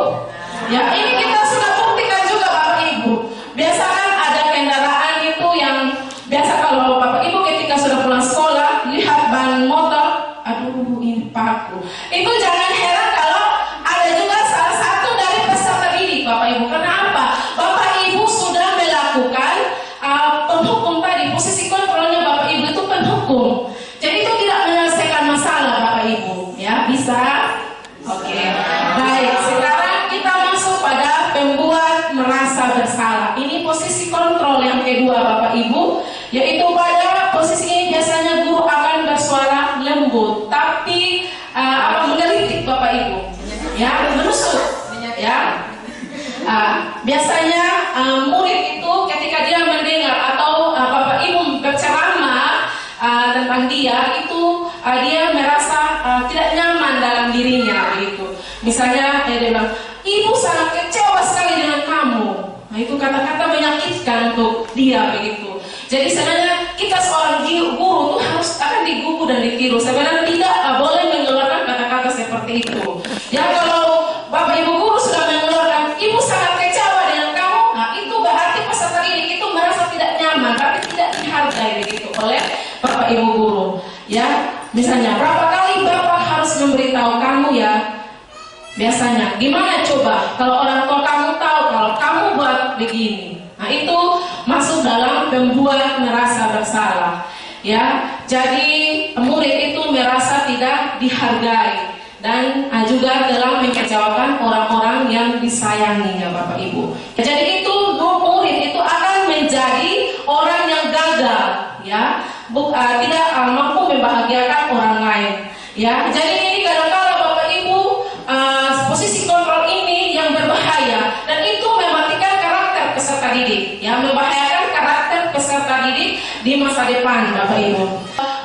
Ya, ini kita sudah buktikan juga Bapak Ibu. Biasa kan ada kendaraan itu yang biasa kalau Bapak Ibu ketika sudah pulang sekolah lihat ban motor, aduh ini paku. Itu jangan heran kalau ada juga salah satu dari peserta didik Bapak Ibu. Kenapa? Bapak Ibu sudah melakukan penghukum tadi, posisi kontrolnya Bapak Ibu itu penghukum. Jadi itu tidak menyelesaikan masalah Bapak Ibu, ya. Bisa? Oke. Baik, sekarang kita masuk pada pembuat merasa bersalah. Ini posisi kontrol yang kedua Bapak Ibu, yaitu pada posisi ini biasanya guru akan bersuara lembut, tapi menggelitik Bapak Ibu, ya, menusuk, ya. Biasanya murid itu ketika dia mendengar atau Bapak Ibu berceramah tentang dia itu dia merasa tidak nyaman dalam dirinya begitu. Misalnya dia bilang, ibu sangat kecewa sekali dengan kamu. Nah, itu kata-kata menyakitkan untuk dia begitu. Jadi sebenarnya kita seorang guru itu harus akan digugu dan ditiru. Sebenarnya tidak boleh mengeluarkan kata-kata seperti itu. Ya, kalau Bapak Ibu guru sudah mengeluarkan, ibu sangat kecewa dengan kamu, nah itu berarti peserta didik itu merasa tidak nyaman, tapi tidak dihargai begitu oleh Bapak Ibu guru. Ya, misalnya berapa kali Bapak harus memberitahu kamu ya? Biasanya, gimana coba kalau orang tua kamu tahu kalau kamu buat begini? Nah itu masuk dalam membuat merasa bersalah, ya. Jadi murid itu merasa tidak dihargai dan juga dalam mengecewakan orang-orang yang disayanginya Bapak Ibu. Jadi itu murid itu akan menjadi orang yang gagal, ya, tidak mampu membahagiakan orang lain, ya. Jadi ini kadang-kadang Bapak Ibu posisi kontrol ini yang berbahaya dan itu mematikan karakter peserta didik, ya, membahayakan karakter peserta didik di masa depan Bapak Ibu.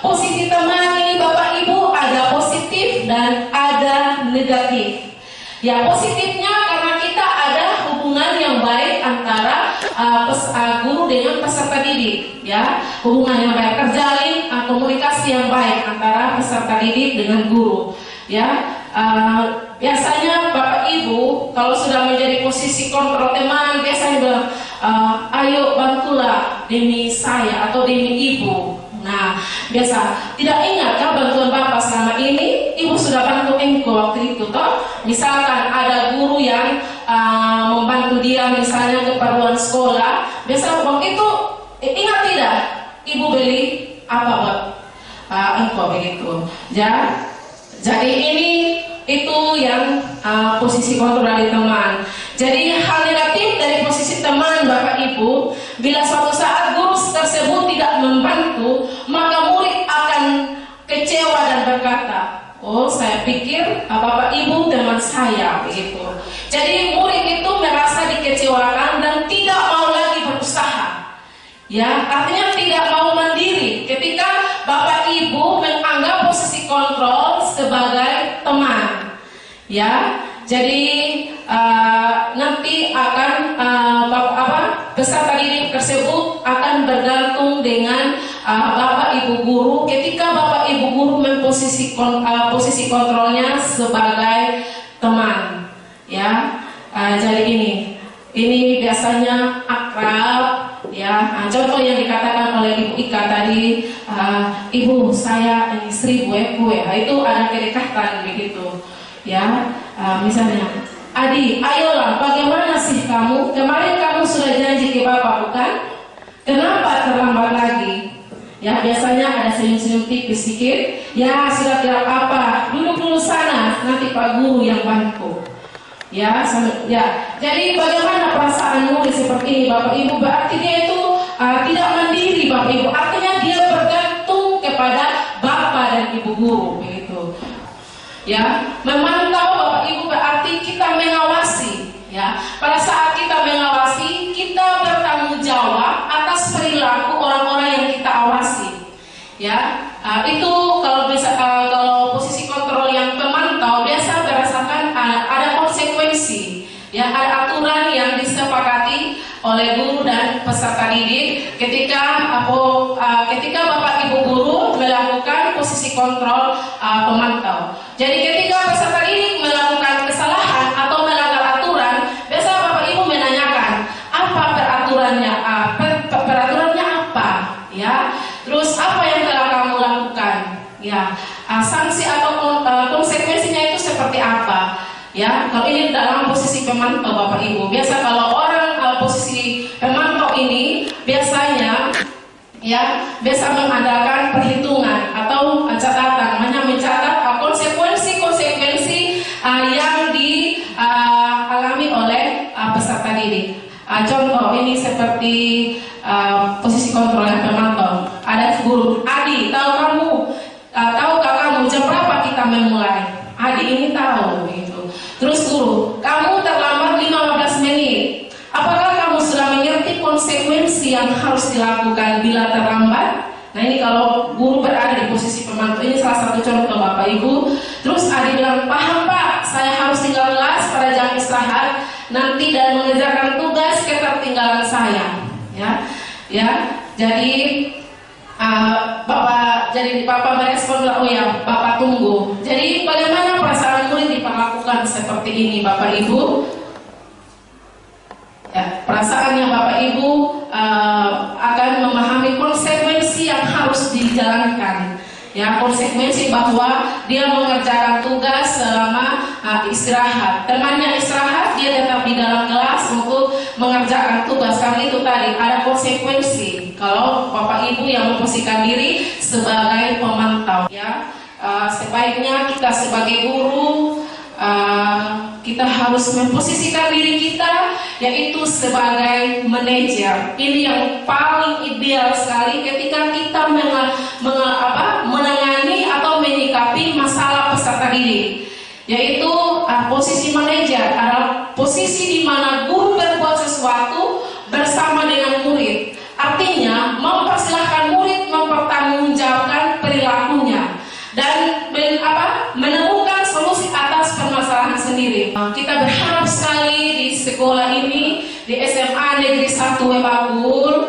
Posisi teman ini Bapak Ibu ada positif dan ada negatif. Ya, positifnya karena kita ada hubungan yang baik antara guru dengan peserta didik, ya, hubungan yang baik terjalin, komunikasi yang baik antara peserta didik dengan guru, ya. Biasanya Bapak Ibu kalau sudah menjadi posisi kontrol teman biasanya bilang, ayo bantulah demi saya atau demi ibu. Nah Nah, biasa tidak ingatkah bantuan Bapak selama ini? Ibu sudah bantu engkau waktu itu toh. Misalkan ada guru yang membantu dia misalnya keperluan sekolah, biasa waktu itu ingat tidak? Ibu beli apa buat engkau begitu. Ya, jadi ini itu yang posisi kontrol dari teman. Jadi hal negatif dari posisi teman Bapak Ibu, bila suatu saat guru tersebut tidak membantu, maka murid akan kecewa dan berkata, oh saya pikir Bapak Ibu teman saya begitu. Jadi murid itu merasa dikecewakan dan tidak mau lagi berusaha. Ya, artinya tidak mau mandiri ketika Bapak Ibu menganggap posisi kontrol sebagai teman. Ya, jadi nanti akan peserta didik tersebut akan bergantung dengan Bapak Ibu guru ketika Bapak Ibu guru memposisi posisi kontrolnya sebagai teman. Ya, jadi ini biasanya akrab. Ya, contoh yang dikatakan oleh Ibu Ika tadi, Ibu saya ini 1000 kue, itu ada kedekatan begitu. Ya, misalnya, Adi, ayolah, bagaimana sih kamu? Kemarin kamu sudah janji ke Bapak bukan? Kenapa terlambat lagi? Ya, biasanya ada senyum-senyum tipis sedikit. Ya, sudah tidak apa, duduk dulu sana, nanti Pak Guru yang bantu. Ya, jadi bagaimana perasaan murid seperti ini Bapak Ibu? Berarti dia itu tidak mandiri Bapak Ibu. Artinya dia bergantung kepada Bapak dan Ibu guru begitu. Ya, memantau Bapak Ibu berarti kita mengawasi. Ya, pada saat kita mengawasi, kita bertanggung jawab atas perilaku orang-orang yang kita awasi. Ya, itu kalau posisi kontrol yang memantau biasa berdasarkan ada konsekuensi. Ya, ada aturan yang disepakati oleh guru dan peserta didik ketika Bapak Ibu guru melakukan posisi kontrol pemantau. Jadi ketika peserta didik melakukan kesalahan atau melanggar aturan, biasa Bapak Ibu menanyakan apa peraturannya, peraturannya apa, ya. Terus apa yang telah kamu lakukan, ya. Sanksi atau konsekuensinya itu seperti apa, ya. Kalau ini dalam posisi pemantau Bapak Ibu, biasa kalau orang posisi pemantau ini biasanya biasa mengandalkan perhitungan atau catatan, hanya mencatat konsekuensi yang dialami oleh peserta didik. Contoh ini seperti posisi kontrol yang pemantau. Ada guru, Adi, tahukah kamu jam berapa kita memulai? Adi ini tahu begitu. Terus guru, kamu terlambat 15 menit. Apakah kamu sudah mengerti konsekuensi yang harus dilakukan bila terlambat? Nah, ini kalau guru berada di posisi pemantau, ini salah satu contoh Bapak Ibu. Terus Adi bilang, paham Pak, saya harus tinggal kelas pada jam istirahat nanti dan mengerjakan tugas ketertinggalan saya. Jadi Bapak merespon, oh ya Bapak tunggu. Jadi bagaimana perasaan murid diperlakukan seperti ini Bapak Ibu? Ya, perasaannya Bapak Ibu akan memahami konsekuensi yang harus dijalankan. Ya, konsekuensi bahwa dia mengerjakan tugas selama istirahat. Temannya istirahat, dia tetap di dalam kelas untuk mengerjakan tugas. Karena itu tadi ada konsekuensi kalau Bapak Ibu yang memposisikan diri sebagai pemantau. Ya, sebaiknya kita sebagai guru kita harus memposisikan diri kita yaitu sebagai manajer. Ini yang paling ideal sekali ketika kita menangani atau menyikapi masalah peserta didik, yaitu posisi manajer adalah posisi di mana guru berbuat sesuatu bersama dengan murid. Artinya mempersilahkan murid mempertanggungjawabkan perilakunya dan menemukan solusi atas permasalahan sendiri. Kita berharap sekali di sekolah ini, di SMA Negeri 1 Webakul,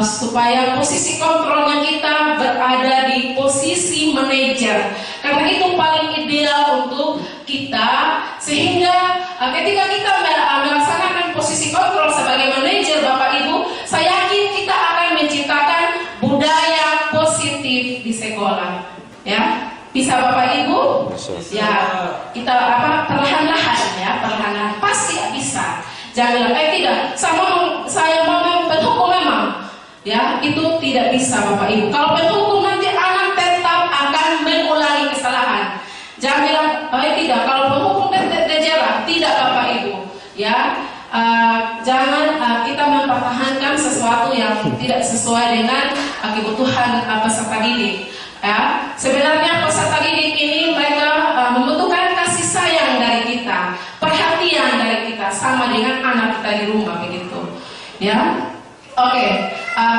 supaya posisi kontrolnya kita berada di posisi manajer. Karena itu paling ideal untuk kita, sehingga ketika kita melaksanakan posisi kontrol sebagai manajer Bapak Ibu, saya yakin kita akan menciptakan budaya positif Ya, kita perlahan-lahan ya, perlahan-lahan pasti bisa. Jangan bilang tidak, saya mau berhukum memang. Ya, itu tidak bisa Bapak Ibu. Kalau berhukum nanti anak tetap akan mengulangi kesalahan. Jangan bilang, tidak, kalau berhukum terjera, tidak Bapak Ibu. Ya, jangan kita mempertahankan sesuatu yang tidak sesuai dengan kebutuhan peserta didik. Ya, sebenarnya peserta didik ini mereka membutuhkan kasih sayang dari kita, perhatian dari kita, sama dengan anak kita di rumah begitu. Ya, oke.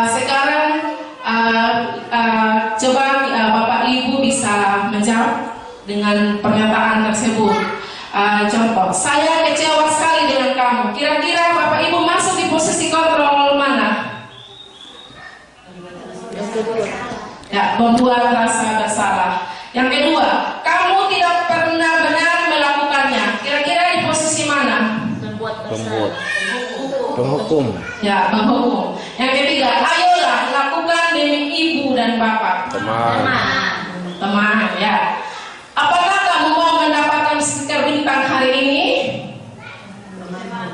Sekarang coba Bapak Ibu bisa menjawab dengan pernyataan tersebut. Contoh, saya kecewa sekali dengan kamu. Kira-kira Bapak Ibu masuk di posisi kontrol mana? Ya, membuat rasa bersalah. Yang kedua, kamu tidak pernah benar melakukannya. Kira-kira di posisi mana? Penghukum. Ya, penghukum. Yang ketiga, ayolah lakukan demi ibu dan bapak. Teman, ya. Apakah kamu mau mendapatkan stiker bintang hari ini?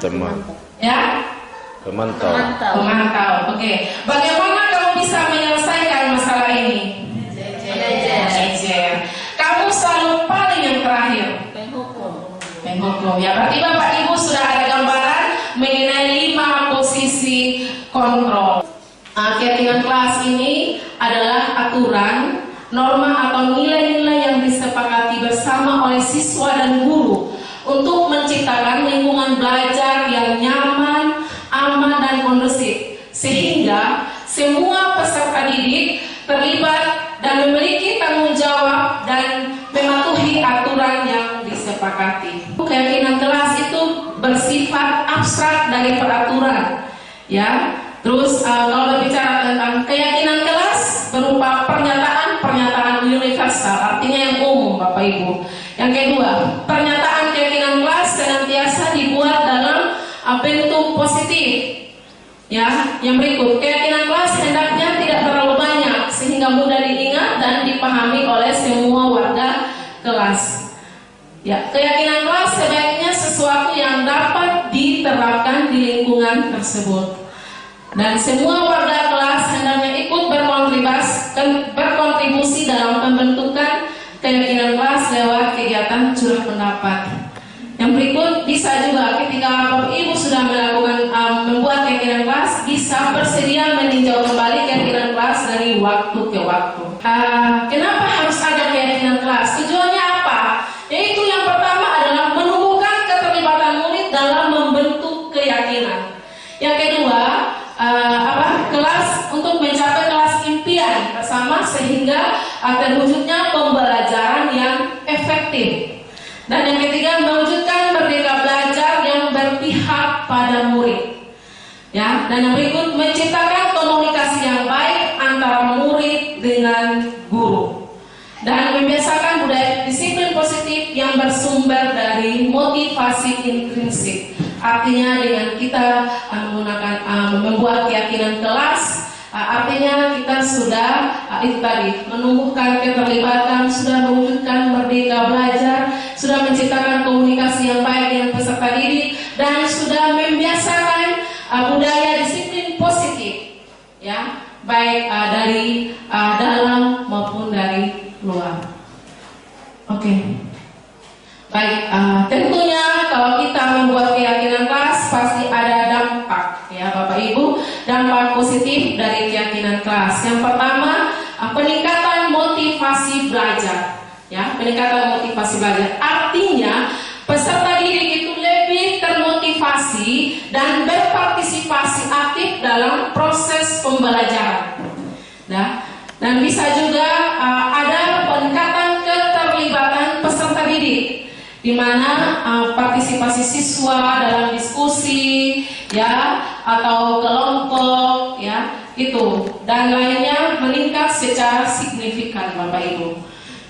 Teman. Ya. Pemantau. Oke. Bagaimana kamu bisa menyelesaikan masalah ini? Manajer. Kamu selalu paling yang terakhir. Penghukum. Ya, berarti Bapak Ibu sudah ada gambaran mengenai 5 posisi kontrol. Keyakinan kelas ini adalah aturan, norma atau nilai-nilai yang disepakati bersama oleh siswa dan guru untuk menciptakan lingkungan belajar yang nyaman, aman dan kondusif, sehingga semua peserta didik terlibat dan memiliki tanggung jawab dan mematuhi aturan yang disepakati. Keyakinan kelas itu bersifat abstrak dari peraturan, ya. Terus kalau berbicara tentang keyakinan kelas berupa pernyataan universal, artinya yang umum Bapak Ibu. Yang kedua, pernyataan keyakinan kelas senantiasa dibuat dalam bentuk positif. Ya, yang berikut, keyakinan kelas hendaknya tidak terlalu banyak sehingga mudah diingat dan dipahami oleh semua warga kelas. Ya, keyakinan kelas sebaiknya sesuatu yang dapat diterapkan di lingkungan tersebut. Dan semua warga kelas hendaknya ikut berkontribusi dalam pembentukan keyakinan kelas lewat kegiatan curah pendapat. Yang berikut bisa juga ketika Bapak Ibu sudah melakukan membuat keyakinan kelas, bisa bersedia meninjau kembali keyakinan kelas dari waktu ke waktu. Kenapa harus ada keyakinan kelas? Tujuannya apa? Yaitu yang pertama adalah menumbuhkan keterlibatan murid dalam membentuk keyakinan. Yang kedua, kelas untuk mencapai kelas impian bersama sehingga terwujudnya pembelajaran yang efektif. Dan yang ketiga, mewujudkan merdeka belajar yang berpihak pada murid. Ya, dan yang berikut, menciptakan komunikasi yang baik antara murid dengan guru. Dan membiasakan budaya disiplin positif yang bersumber dari motivasi intrinsik. Artinya dengan kita membuat keyakinan kelas, artinya kita sudah itu tadi menumbuhkan keterlibatan, sudah mewujudkan merdeka belajar, sudah menciptakan komunikasi yang baik dengan peserta didik, dan sudah membiasakan budaya disiplin positif, ya, baik dari dalam maupun dari luar. Oke. Baik, tentunya kalau kita membuat keyakinan kelas pasti ada dampak, ya Bapak Ibu, dampak positif dari keyakinan kelas. Yang pertama, peningkatan motivasi belajar, ya, peningkatan motivasi belajar. Artinya peserta didik itu lebih termotivasi dan berpartisipasi aktif dalam proses pembelajaran. Nah, dan bisa juga ada peningkatan keterlibatan peserta didik, di mana partisipasi siswa dalam diskusi, ya, atau kelompok, ya, itu dan lainnya meningkat secara signifikan Bapak Ibu.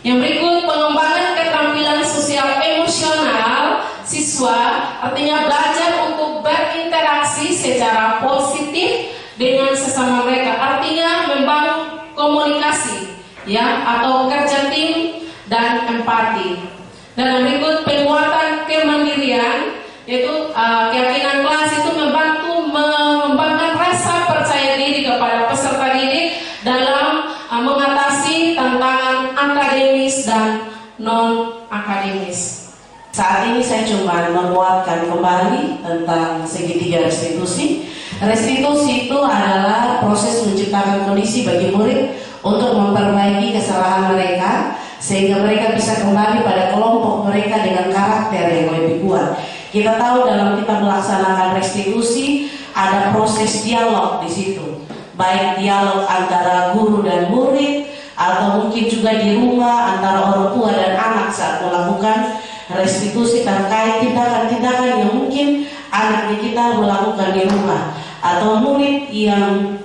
Yang berikut, pengembangan keterampilan sosial emosional siswa, artinya belajar untuk berinteraksi secara positif dengan sesama mereka, artinya membangun komunikasi, ya, atau kerja tim dan empati. Dan yang berikut penguatan kemandirian, yaitu keyakinan kelas itu membantu mengembangkan rasa percaya diri kepada peserta didik dalam mengatasi tantangan akademis dan non akademis. Saat ini saya cuma menguatkan kembali tentang segitiga restitusi. Restitusi itu adalah proses menciptakan kondisi bagi murid untuk memperbaiki kesalahan mereka sehingga mereka bisa kembali pada kelompok mereka dengan karakter yang lebih kuat. Kita tahu dalam kita melaksanakan restitusi ada proses dialog di situ, baik dialog antara guru dan murid atau mungkin juga di rumah antara orang tua dan anak saat melakukan restitusi terkait tindakan-tindakan yang mungkin anak kita melakukan di rumah atau murid yang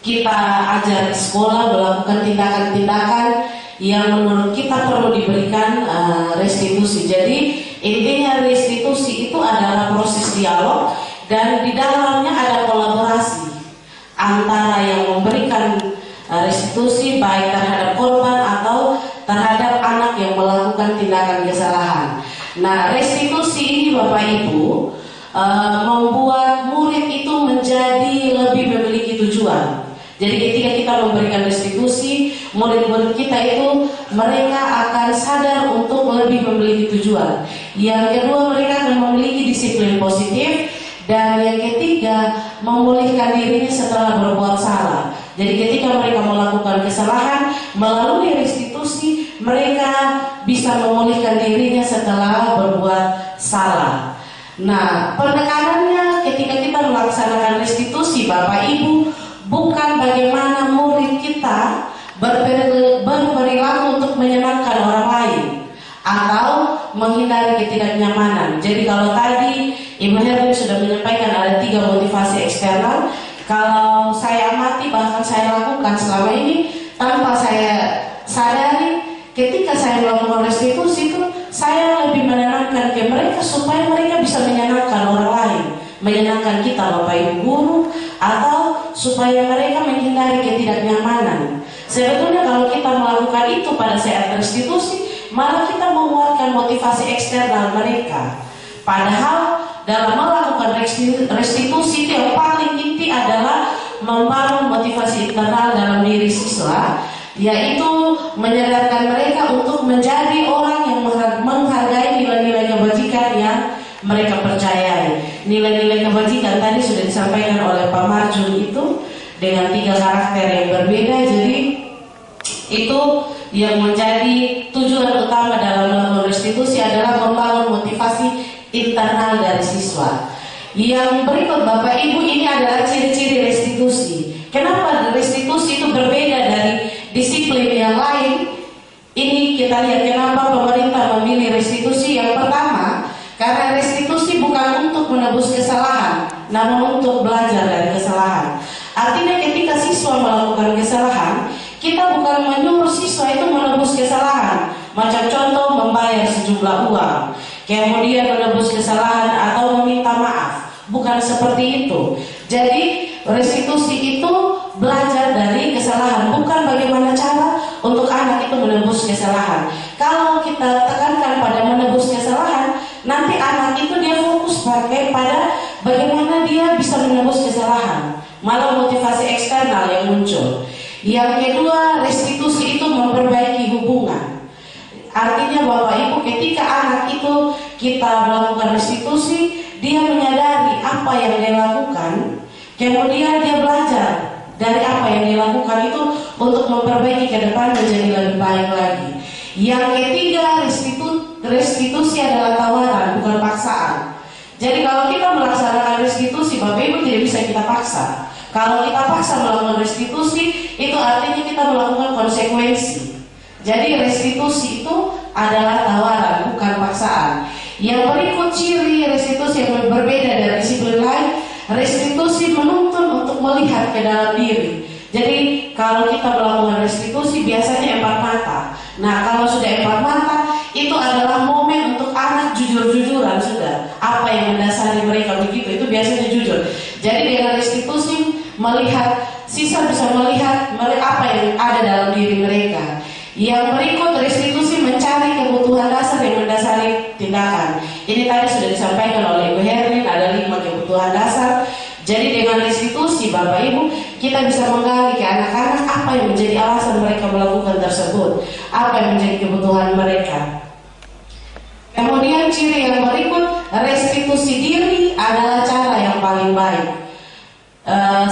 kita ajar di sekolah melakukan tindakan-tindakan yang menurut kita perlu diberikan restitusi. Jadi intinya restitusi itu adalah proses dialog dan di dalamnya ada kolaborasi antara yang memberikan restitusi baik terhadap korban atau terhadap anak yang melakukan tindakan kesalahan. Nah, restitusi ini Bapak Ibu membuat murid itu menjadi lebih memiliki tujuan. Jadi ketika kita memberikan restitusi, murid-murid kita itu mereka akan sadar untuk lebih memiliki tujuan. Yang kedua, mereka akan memiliki disiplin positif. Dan yang ketiga, memulihkan dirinya setelah berbuat salah. Jadi ketika mereka melakukan kesalahan, melalui restitusi mereka bisa memulihkan dirinya setelah berbuat salah. Nah, penekanannya ketika kita melaksanakan restitusi Bapak Ibu, bukan bagaimana murid kita berperilaku untuk menyenangkan orang lain atau menghindari ketidaknyamanan. Jadi kalau tadi Ibu Herlin sudah menyampaikan ada 3 motivasi eksternal. Kalau saya amati bahkan saya lakukan selama ini tanpa saya sadari, ketika saya melakukan restitusi itu saya lebih menenangkan ke mereka supaya mereka bisa menyenangkan orang lain, menyenangkan kita Bapak Ibu guru, atau supaya mereka menghindari ketidaknyamanan. Sebetulnya kalau kita melakukan itu pada saat restitusi, malah kita menguatkan motivasi eksternal mereka. Padahal dalam melakukan restitusi itu yang paling inti adalah membangun motivasi internal dalam diri siswa, yaitu menyadarkan mereka untuk menjadi orang yang menghargai nilai-nilai kebajikan yang mereka percayai. Nilai-nilai kebajikan tadi sudah disampaikan oleh Pak Marjun itu dengan 3 karakter yang berbeda. Jadi itu yang menjadi tujuan utama dalam melakukan restitusi adalah membangun motivasi internal dari siswa. Yang berikut Bapak Ibu, ini adalah ciri-ciri restitusi. Kenapa restitusi itu berbeda dari disiplin yang lain? Ini kita lihat kenapa pemerintah memilih restitusi. Yang pertama, karena restitusi bukan untuk menebus kesalahan, namun untuk belajar dari kesalahan. Artinya ketika siswa melakukan kesalahan, kita bukan menyuruh siswa itu menebus kesalahan. Macam contoh membayar sejumlah uang, kemudian menebus kesalahan atau meminta maaf. Bukan seperti itu. Jadi restitusi itu belajar dari kesalahan, bukan bagaimana cara untuk anak itu menebus kesalahan. Kalau kita tekankan pada menebus kesalahan, nanti anak itu dia fokus pada bagaimana dia bisa menebus kesalahan, malah motivasi eksternal yang muncul. Yang kedua, restitusi itu memperbaiki hubungan. Artinya Bapak Ibu, ketika anak itu kita melakukan restitusi, dia menyadari apa yang dia lakukan, kemudian dia belajar dari apa yang dia lakukan itu untuk memperbaiki ke depan menjadi lebih baik lagi. Yang ketiga, restitusi adalah tawaran, bukan paksaan. Jadi kalau kita melaksanakan restitusi, Bapak Ibu tidak bisa kita paksa. Kalau kita paksa melakukan restitusi, itu artinya kita melakukan konsekuensi. Jadi restitusi itu adalah tawaran, bukan paksaan. Yang berikut ciri restitusi yang berbeda dari disiplin lain, restitusi menuntun untuk melihat ke dalam diri. Jadi kalau kita melakukan restitusi biasanya 4 mata. Nah kalau sudah 4 mata, itu adalah momen untuk anak jujur-jujuran sudah. Apa yang mendasari mereka begitu, itu biasanya jujur. Jadi dengan restitusi melihat, siswa bisa melihat apa yang ada dalam diri mereka. Yang berikut restitusi mencari kebutuhan kebutuhan dasar yang mendasari tindakan. Ini tadi sudah disampaikan oleh Ibu Herlin, ada 5 kebutuhan dasar. Jadi dengan restitusi Bapak Ibu, kita bisa menggali ke anak-anak apa yang menjadi alasan mereka melakukan tersebut, apa yang menjadi kebutuhan mereka. Kemudian ciri yang berikut, restitusi diri adalah cara yang paling baik.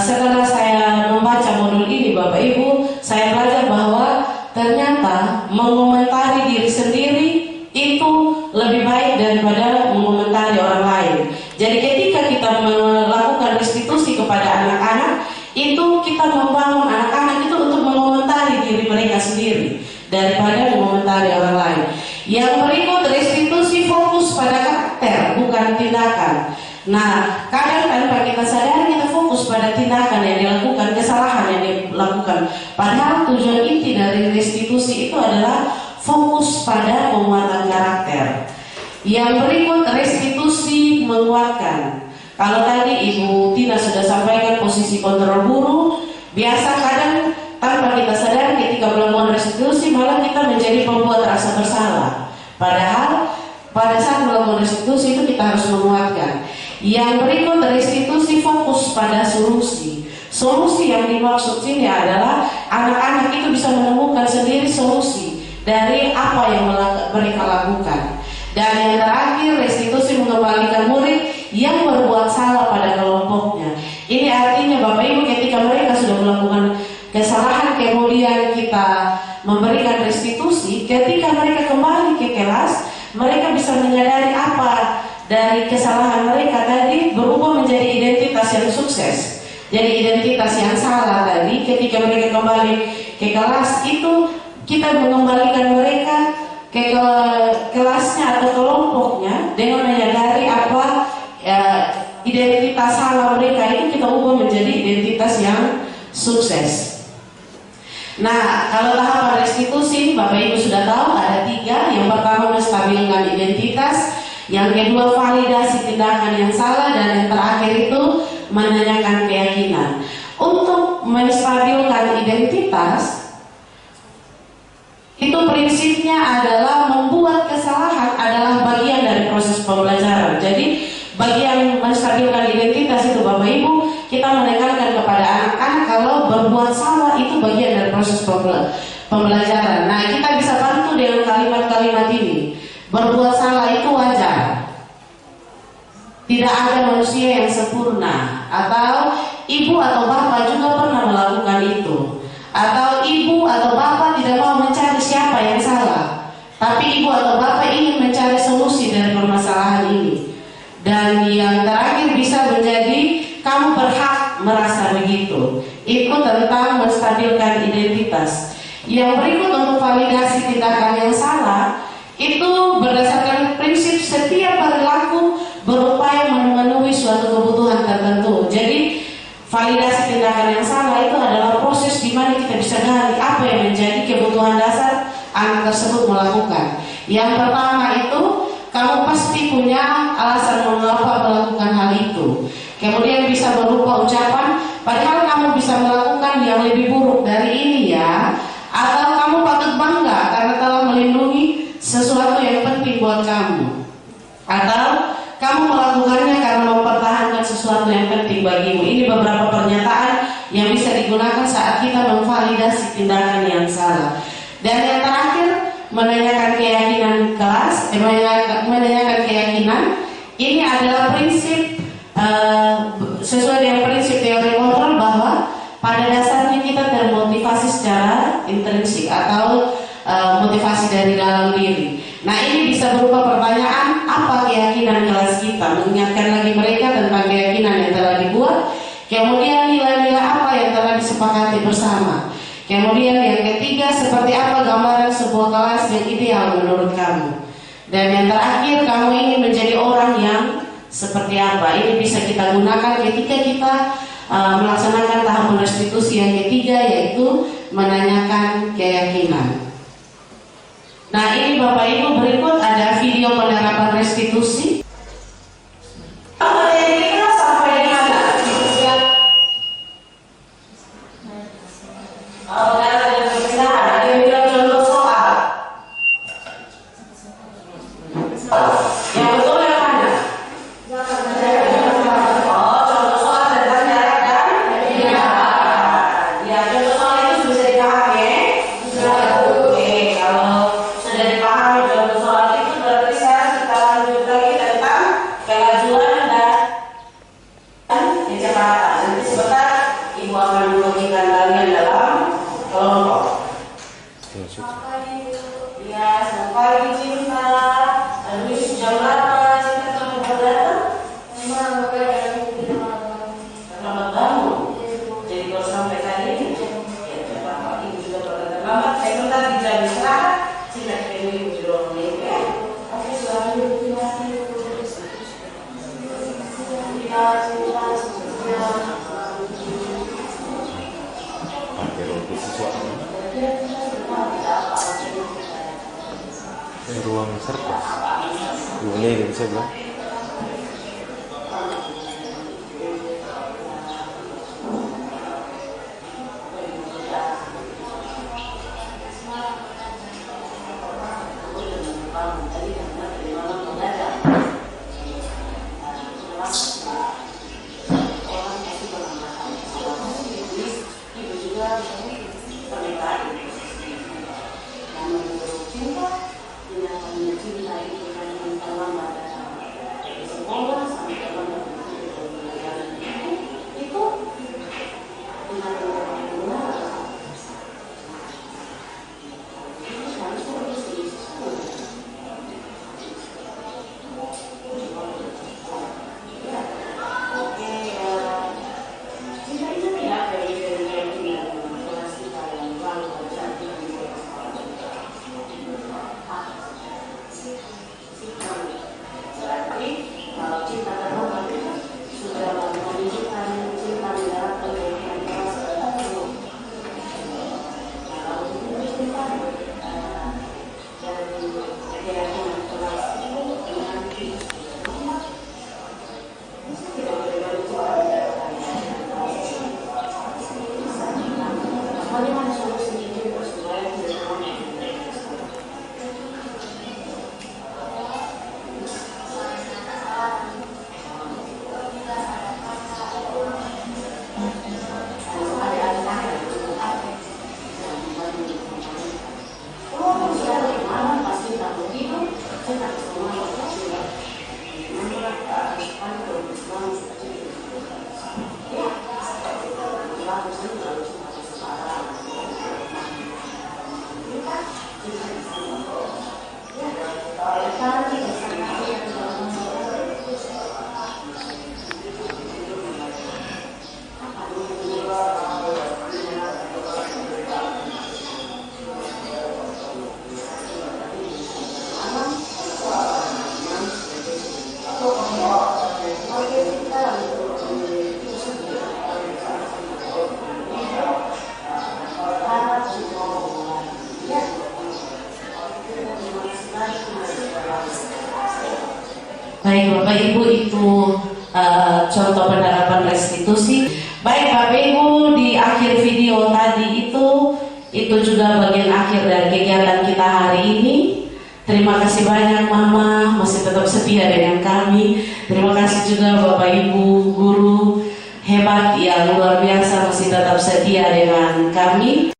Setelah saya membaca modul ini Bapak Ibu, saya belajar bahwa ternyata mengomentari diri sendiri itu lebih baik daripada mengomentari orang lain. Jadi ketika kita melakukan restitusi kepada anak-anak, itu kita membangun anak-anak itu untuk mengomentari diri mereka sendiri daripada mengomentari orang lain. Yang berikut, restitusi fokus pada karakter, bukan tindakan. Nah, kadang tanpa kita sadari kita fokus pada tindakan yang dilakukan, kesalahan yang dilakukan. Padahal tujuan inti dari restitusi itu adalah fokus pada penguatan karakter. Yang berikut, restitusi menguatkan. Kalau tadi Ibu Tina sudah sampaikan posisi kontrol guru, biasa kadang tanpa kita sadari ketika melakukan restitusi malah kita menjadi pembuat rasa bersalah. Padahal pada saat melakukan restitusi itu kita harus menguatkan. Yang berikut, restitusi fokus pada solusi. Solusi yang dimaksud sini adalah anak-anak itu bisa menemukan sendiri solusi dari apa yang mereka lakukan. Dan yang terakhir, restitusi mengembalikan murid yang berbuat salah pada kelompoknya. Ini artinya Bapak Ibu, ketika mereka sudah melakukan kesalahan kemudian kita memberikan restitusi, ketika mereka kembali ke kelas, mereka bisa menyadari apa dari kesalahan mereka tadi berubah menjadi identitas yang sukses. Jadi identitas yang salah tadi ketika mereka kembali ke kelas itu kita mengembalikan mereka ke kelasnya atau kelompoknya dengan menyadari apa identitas salah mereka itu kita ubah menjadi identitas yang sukses. Nah, kalau tahapan restitusi Bapak Ibu sudah tahu ada 3. Yang pertama, menstabilkan identitas. Yang kedua, validasi tindakan yang salah. Dan yang terakhir itu menanyakan keyakinan. Untuk menstabilkan identitas, itu prinsipnya adalah membuat kesalahan adalah bagian dari proses pembelajaran. Jadi bagian menstabilkan identitas itu Bapak Ibu, kita menekankan kepada anak-anak kalau berbuat salah itu bagian dari proses pembelajaran. Nah, kita bisa bantu dengan kalimat-kalimat ini. Berbuat salah itu wajar. Tidak ada manusia yang sempurna. Atau ibu atau bapak juga pernah melakukan itu. Atau ibu atau bapak tidak mau mencari siapa yang salah, tapi ibu atau bapak ingin mencari solusi dari permasalahan ini. Dan yang terakhir bisa menjadi kamu berhak merasa begitu. Itu tentang menstabilkan identitas. Yang berikut untuk validasi tindakan yang salah, itu berdasarkan prinsip setiap perilaku berupaya memenuhi suatu kebutuhan tertentu. Jadi validasi tindakan yang salah itu adalah proses di mana kita bisa gali apa yang menjadi kebutuhan dasar anak tersebut melakukan. Yang pertama itu, kamu pasti punya alasan mengapa melakukan hal itu. Kemudian bisa berupa ucapan, padahal kamu bisa melakukan yang lebih buruk dari ini ya. Atau kamu patut bangga karena telah melindungi sesuatu yang penting buat kamu. Atau kamu melakukannya karena mempertahankan sesuatu yang penting bagimu. Ini beberapa pernyataan yang bisa digunakan saat kita memvalidasi tindakan yang salah. Dan yang terakhir, menanyakan keyakinan kelas, menanyakan keyakinan. Ini adalah prinsip sesuai dengan prinsip teori kontrol bahwa pada dasarnya kita termotivasi secara intrinsik atau motivasi dari dalam diri. Nah, ini bisa berupa pertanyaan, apa keyakinan kelas kita? Mengingatkan lagi mereka tentang keyakinan yang telah dibuat. Kemudian nilai-nilai apa yang telah disepakati bersama. Kemudian yang ketiga, seperti apa gambaran sebuah kelas yang ideal menurut kamu. Dan yang terakhir, kamu ingin menjadi orang yang seperti apa. Ini bisa kita gunakan ketika kita melaksanakan tahap restitusi yang ketiga, yaitu menanyakan keyakinan. Nah, ini Bapak Ibu, berikut ada video penerapan restitusi. Sampai di mana? Ada yang bilang contoh soal. membagikan kalian dalam kelompok. Ya, selamat pagi Cinta. Aduh, jam berapa Cinta kamu berdatang? Selamat bangun. Jadi kalau sampai tadi ini, ya Bapak Ibu juga berkata lambat. Saya minta di jam istirahat. Cinta kita Ibu juga boleh ya. Oke, selamat terima kasih. Pakai roti sesuatu. Ruang serta. Ini bisa bilang. Baik Bapak Ibu, itu contoh penerapan restitusi. Baik Bapak Ibu, di akhir video tadi itu juga bagian akhir dari kegiatan kita hari ini. Terima kasih banyak Mama, masih tetap setia dengan kami. Terima kasih juga Bapak Ibu guru hebat yang luar biasa masih tetap setia dengan kami.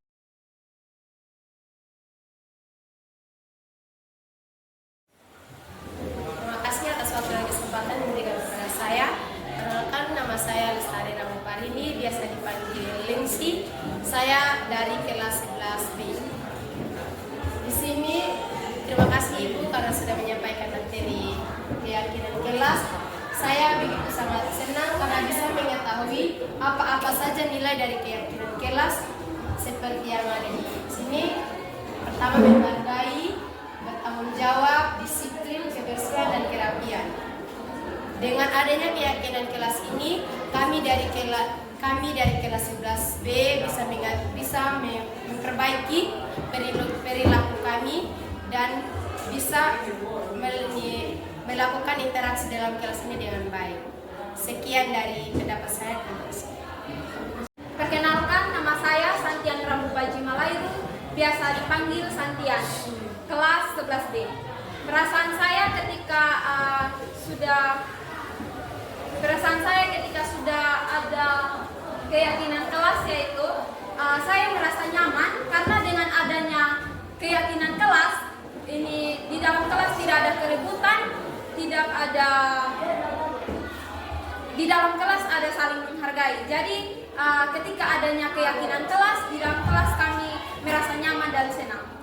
Saya dari kelas 11B. Di sini terima kasih Ibu karena sudah menyampaikan materi keyakinan kelas. Saya begitu sangat senang karena bisa mengetahui apa-apa saja nilai dari keyakinan kelas seperti yang ada di sini. Pertama, menghargai, bertanggung jawab, disiplin, kebersihan dan kerapian. Dengan adanya keyakinan kelas ini, kami dari kelas 11B bisa memperbaiki perilaku kami dan bisa melakukan interaksi dalam kelas ini dengan baik. Sekian dari pendapat saya. Terima kasih. Perkenalkan, nama saya Santian Rambubaji Malairu, biasa dipanggil Santian, kelas 11D. Perasaan saya ketika sudah ada keyakinan kelas, yaitu saya merasa nyaman karena dengan adanya keyakinan kelas ini, di dalam kelas tidak ada keributan, di dalam kelas ada saling menghargai. Jadi ketika adanya keyakinan kelas, di dalam kelas kami merasa nyaman dan senang.